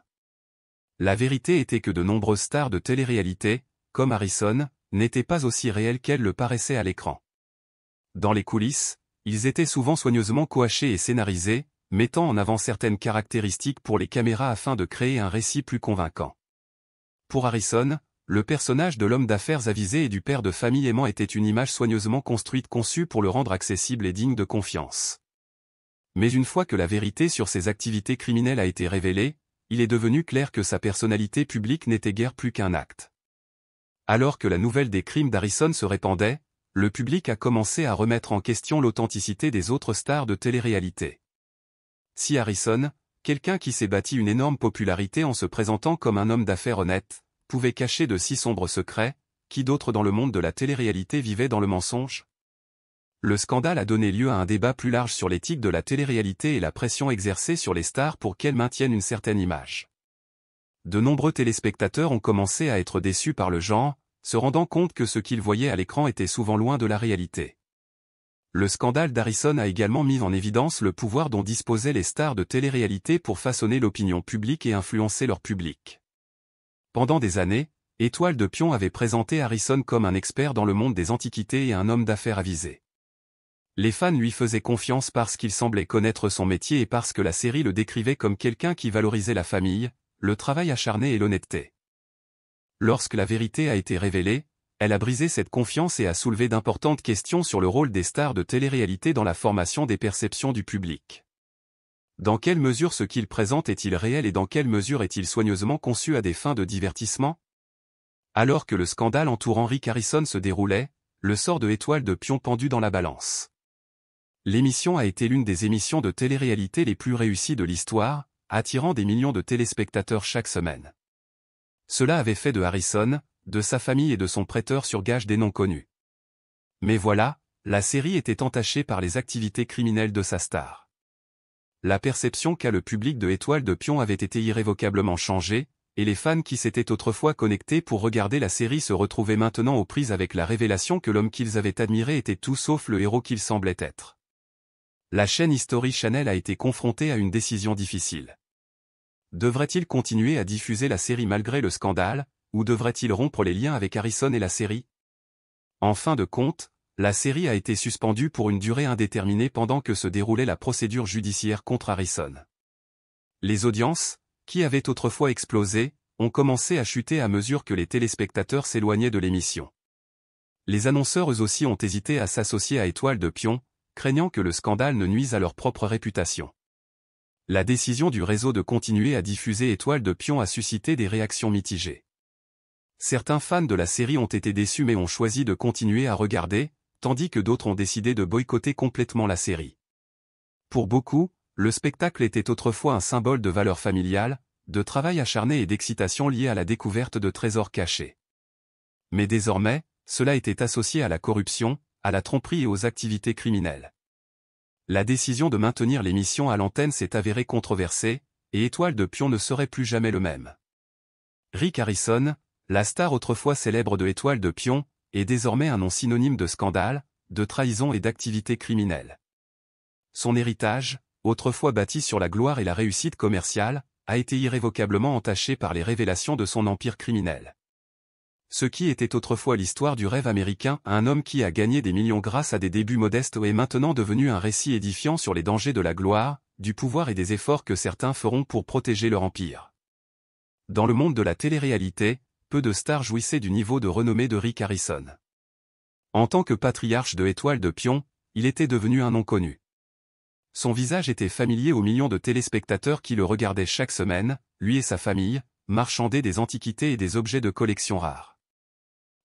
La vérité était que de nombreuses stars de télé-réalité, comme Harrison, n'étaient pas aussi réelles qu'elles le paraissaient à l'écran. Dans les coulisses, ils étaient souvent soigneusement coachés et scénarisés, mettant en avant certaines caractéristiques pour les caméras afin de créer un récit plus convaincant. Pour Harrison, le personnage de l'homme d'affaires avisé et du père de famille aimant était une image soigneusement construite conçue pour le rendre accessible et digne de confiance. Mais une fois que la vérité sur ses activités criminelles a été révélée, il est devenu clair que sa personnalité publique n'était guère plus qu'un acte. Alors que la nouvelle des crimes d'Harrison se répandait, le public a commencé à remettre en question l'authenticité des autres stars de télé-réalité. Si Harrison, quelqu'un qui s'est bâti une énorme popularité en se présentant comme un homme d'affaires honnête, pouvait cacher de si sombres secrets, qui d'autres dans le monde de la télé-réalité vivaient dans le mensonge? Le scandale a donné lieu à un débat plus large sur l'éthique de la télé-réalité et la pression exercée sur les stars pour qu'elles maintiennent une certaine image. De nombreux téléspectateurs ont commencé à être déçus par le genre, se rendant compte que ce qu'ils voyaient à l'écran était souvent loin de la réalité. Le scandale d'Harrison a également mis en évidence le pouvoir dont disposaient les stars de télé-réalité pour façonner l'opinion publique et influencer leur public. Pendant des années, Étoile de Pion avait présenté Harrison comme un expert dans le monde des antiquités et un homme d'affaires avisé. Les fans lui faisaient confiance parce qu'il semblait connaître son métier et parce que la série le décrivait comme quelqu'un qui valorisait la famille, le travail acharné et l'honnêteté. Lorsque la vérité a été révélée, elle a brisé cette confiance et a soulevé d'importantes questions sur le rôle des stars de télé-réalité dans la formation des perceptions du public. Dans quelle mesure ce qu'il présente est-il réel et dans quelle mesure est-il soigneusement conçu à des fins de divertissement? Alors que le scandale entourant Rick Harrison se déroulait, le sort de Étoile de Pion pendu dans la balance. L'émission a été l'une des émissions de télé-réalité les plus réussies de l'histoire, attirant des millions de téléspectateurs chaque semaine. Cela avait fait de Harrison, de sa famille et de son prêteur sur gage des noms connus. Mais voilà, la série était entachée par les activités criminelles de sa star. La perception qu'a le public de Étoile de Pion avait été irrévocablement changée, et les fans qui s'étaient autrefois connectés pour regarder la série se retrouvaient maintenant aux prises avec la révélation que l'homme qu'ils avaient admiré était tout sauf le héros qu'il semblait être. La chaîne History Channel a été confrontée à une décision difficile. Devrait-il continuer à diffuser la série malgré le scandale, ou devrait-il rompre les liens avec Harrison et la série? En fin de compte, la série a été suspendue pour une durée indéterminée pendant que se déroulait la procédure judiciaire contre Harrison. Les audiences, qui avaient autrefois explosé, ont commencé à chuter à mesure que les téléspectateurs s'éloignaient de l'émission. Les annonceurs eux aussi ont hésité à s'associer à Étoile de Pion, craignant que le scandale ne nuise à leur propre réputation. La décision du réseau de continuer à diffuser Étoile de Pion a suscité des réactions mitigées. Certains fans de la série ont été déçus mais ont choisi de continuer à regarder, tandis que d'autres ont décidé de boycotter complètement la série. Pour beaucoup, le spectacle était autrefois un symbole de valeur familiale, de travail acharné et d'excitation liée à la découverte de trésors cachés. Mais désormais, cela était associé à la corruption, à la tromperie et aux activités criminelles. La décision de maintenir l'émission à l'antenne s'est avérée controversée, et Étoile de Pion ne serait plus jamais le même. Rick Harrison, la star autrefois célèbre de Étoile de Pion, est désormais un nom synonyme de scandale, de trahison et d'activité criminelle. Son héritage, autrefois bâti sur la gloire et la réussite commerciale, a été irrévocablement entaché par les révélations de son empire criminel. Ce qui était autrefois l'histoire du rêve américain à un homme qui a gagné des millions grâce à des débuts modestes est maintenant devenu un récit édifiant sur les dangers de la gloire, du pouvoir et des efforts que certains feront pour protéger leur empire. Dans le monde de la télé-réalité, peu de stars jouissaient du niveau de renommée de Rick Harrison. En tant que patriarche de Étoile de Pion, il était devenu un nom connu. Son visage était familier aux millions de téléspectateurs qui le regardaient chaque semaine, lui et sa famille, marchander des antiquités et des objets de collection rares.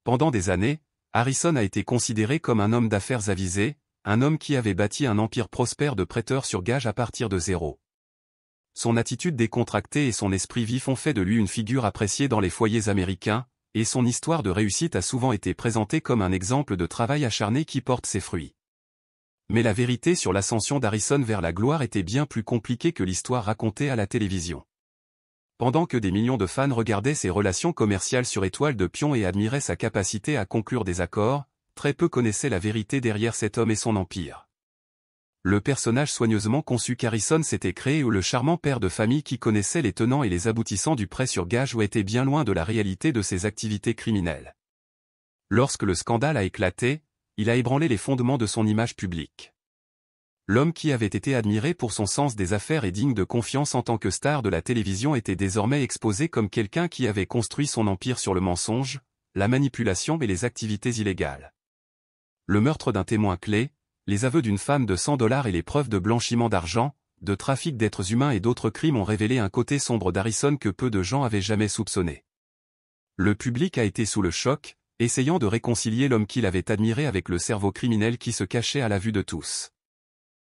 Pendant des années, Harrison a été considéré comme un homme d'affaires avisé, un homme qui avait bâti un empire prospère de prêteurs sur gage à partir de zéro. Son attitude décontractée et son esprit vif ont fait de lui une figure appréciée dans les foyers américains, et son histoire de réussite a souvent été présentée comme un exemple de travail acharné qui porte ses fruits. Mais la vérité sur l'ascension d'Harrison vers la gloire était bien plus compliquée que l'histoire racontée à la télévision. Pendant que des millions de fans regardaient ses relations commerciales sur Étoile de Pion et admiraient sa capacité à conclure des accords, très peu connaissaient la vérité derrière cet homme et son empire. Le personnage soigneusement conçu qu'Harrison s'était créé ou le charmant père de famille qui connaissait les tenants et les aboutissants du prêt sur gage ou était bien loin de la réalité de ses activités criminelles. Lorsque le scandale a éclaté, il a ébranlé les fondements de son image publique. L'homme qui avait été admiré pour son sens des affaires et digne de confiance en tant que star de la télévision était désormais exposé comme quelqu'un qui avait construit son empire sur le mensonge, la manipulation et les activités illégales. Le meurtre d'un témoin clé, les aveux d'une femme de $100 et les preuves de blanchiment d'argent, de trafic d'êtres humains et d'autres crimes ont révélé un côté sombre d'Harrison que peu de gens avaient jamais soupçonné. Le public a été sous le choc, essayant de réconcilier l'homme qu'il avait admiré avec le cerveau criminel qui se cachait à la vue de tous.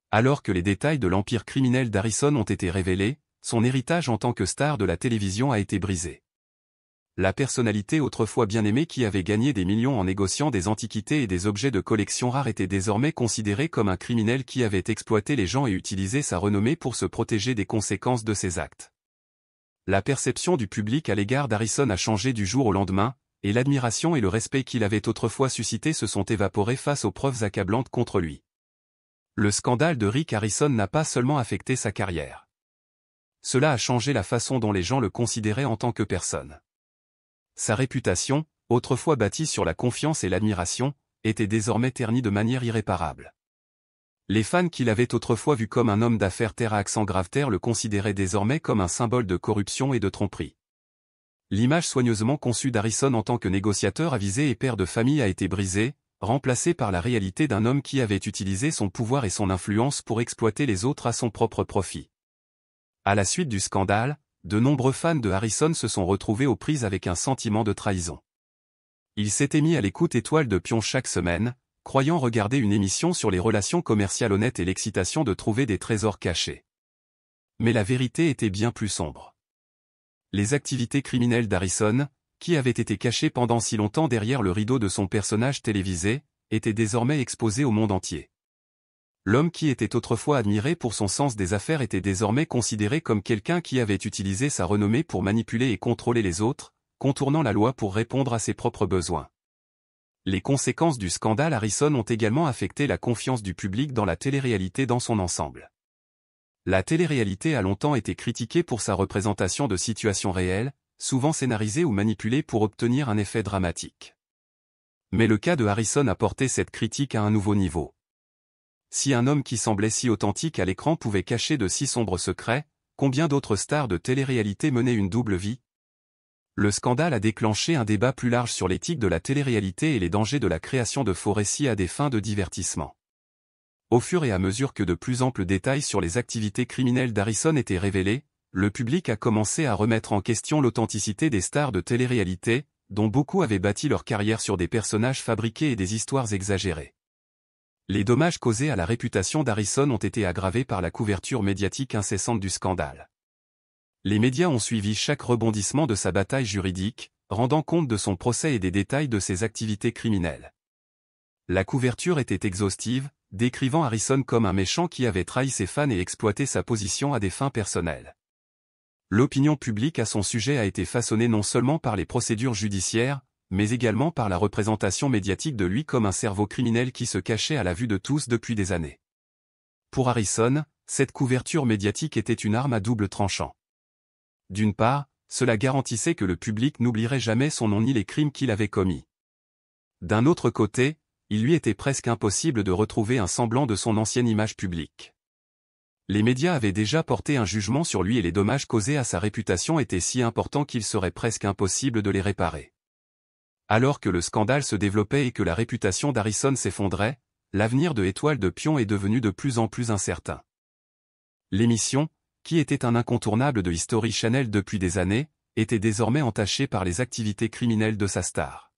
Alors que les détails de l'empire criminel d'Harrison ont été révélés, son héritage en tant que star de la télévision a été brisé. La personnalité autrefois bien aimée qui avait gagné des millions en négociant des antiquités et des objets de collection rares était désormais considéré comme un criminel qui avait exploité les gens et utilisé sa renommée pour se protéger des conséquences de ses actes. La perception du public à l'égard d'Harrison a changé du jour au lendemain, et l'admiration et le respect qu'il avait autrefois suscité se sont évaporés face aux preuves accablantes contre lui. Le scandale de Rick Harrison n'a pas seulement affecté sa carrière. Cela a changé la façon dont les gens le considéraient en tant que personne. Sa réputation, autrefois bâtie sur la confiance et l'admiration, était désormais ternie de manière irréparable. Les fans qui l'avaient autrefois vu comme un homme d'affaires terre à accent grave terre le considéraient désormais comme un symbole de corruption et de tromperie. L'image soigneusement conçue d'Harrison en tant que négociateur avisé et père de famille a été brisée, remplacée par la réalité d'un homme qui avait utilisé son pouvoir et son influence pour exploiter les autres à son propre profit. À la suite du scandale, de nombreux fans de Harrison se sont retrouvés aux prises avec un sentiment de trahison. Ils s'étaient mis à l'écoute Étoile de Pion chaque semaine, croyant regarder une émission sur les relations commerciales honnêtes et l'excitation de trouver des trésors cachés. Mais la vérité était bien plus sombre. Les activités criminelles d'Harrison, qui avaient été cachées pendant si longtemps derrière le rideau de son personnage télévisé, étaient désormais exposées au monde entier. L'homme qui était autrefois admiré pour son sens des affaires était désormais considéré comme quelqu'un qui avait utilisé sa renommée pour manipuler et contrôler les autres, contournant la loi pour répondre à ses propres besoins. Les conséquences du scandale Harrison ont également affecté la confiance du public dans la télé-réalité dans son ensemble. La télé-réalité a longtemps été critiquée pour sa représentation de situations réelles, souvent scénarisées ou manipulées pour obtenir un effet dramatique. Mais le cas de Harrison a porté cette critique à un nouveau niveau. Si un homme qui semblait si authentique à l'écran pouvait cacher de si sombres secrets, combien d'autres stars de télé-réalité menaient une double vie? Le scandale a déclenché un débat plus large sur l'éthique de la télé-réalité et les dangers de la création de faux récits à des fins de divertissement. Au fur et à mesure que de plus amples détails sur les activités criminelles d'Harrison étaient révélés, le public a commencé à remettre en question l'authenticité des stars de télé-réalité, dont beaucoup avaient bâti leur carrière sur des personnages fabriqués et des histoires exagérées. Les dommages causés à la réputation d'Harrison ont été aggravés par la couverture médiatique incessante du scandale. Les médias ont suivi chaque rebondissement de sa bataille juridique, rendant compte de son procès et des détails de ses activités criminelles. La couverture était exhaustive, décrivant Harrison comme un méchant qui avait trahi ses fans et exploité sa position à des fins personnelles. L'opinion publique à son sujet a été façonnée non seulement par les procédures judiciaires, mais également par la représentation médiatique de lui comme un cerveau criminel qui se cachait à la vue de tous depuis des années. Pour Harrison, cette couverture médiatique était une arme à double tranchant. D'une part, cela garantissait que le public n'oublierait jamais son nom ni les crimes qu'il avait commis. D'un autre côté, il lui était presque impossible de retrouver un semblant de son ancienne image publique. Les médias avaient déjà porté un jugement sur lui et les dommages causés à sa réputation étaient si importants qu'il serait presque impossible de les réparer. Alors que le scandale se développait et que la réputation d'Harrison s'effondrait, l'avenir de Étoile de Pion est devenu de plus en plus incertain. L'émission, qui était un incontournable de History Channel depuis des années, était désormais entachée par les activités criminelles de sa star.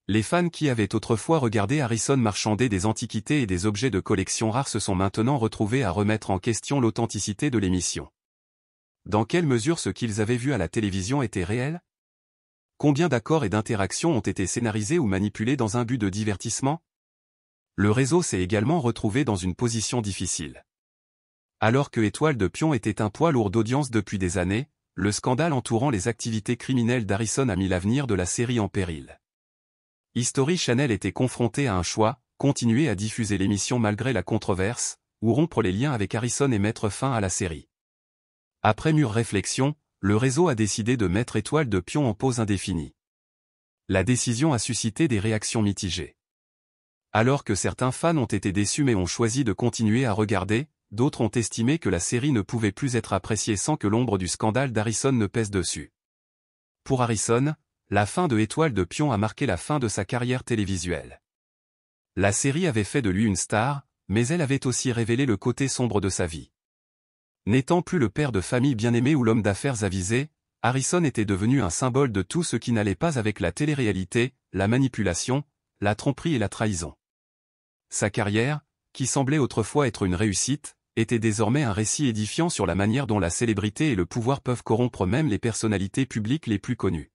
Les fans qui avaient autrefois regardé Harrison marchander des antiquités et des objets de collection rares se sont maintenant retrouvés à remettre en question l'authenticité de l'émission. Dans quelle mesure ce qu'ils avaient vu à la télévision était réel? Combien d'accords et d'interactions ont été scénarisés ou manipulés dans un but de divertissement? Le réseau s'est également retrouvé dans une position difficile. Alors que Étoile de Pion était un poids lourd d'audience depuis des années, le scandale entourant les activités criminelles d'Harrison a mis l'avenir de la série en péril. History Channel était confronté à un choix, continuer à diffuser l'émission malgré la controverse, ou rompre les liens avec Harrison et mettre fin à la série. Après mûre réflexion, le réseau a décidé de mettre Étoile de Pion en pause indéfinie. La décision a suscité des réactions mitigées. Alors que certains fans ont été déçus mais ont choisi de continuer à regarder, d'autres ont estimé que la série ne pouvait plus être appréciée sans que l'ombre du scandale d'Harrison ne pèse dessus. Pour Harrison, la fin de Étoile de Pion a marqué la fin de sa carrière télévisuelle. La série avait fait de lui une star, mais elle avait aussi révélé le côté sombre de sa vie. N'étant plus le père de famille bien-aimé ou l'homme d'affaires avisé, Harrison était devenu un symbole de tout ce qui n'allait pas avec la télé-réalité, la manipulation, la tromperie et la trahison. Sa carrière, qui semblait autrefois être une réussite, était désormais un récit édifiant sur la manière dont la célébrité et le pouvoir peuvent corrompre même les personnalités publiques les plus connues.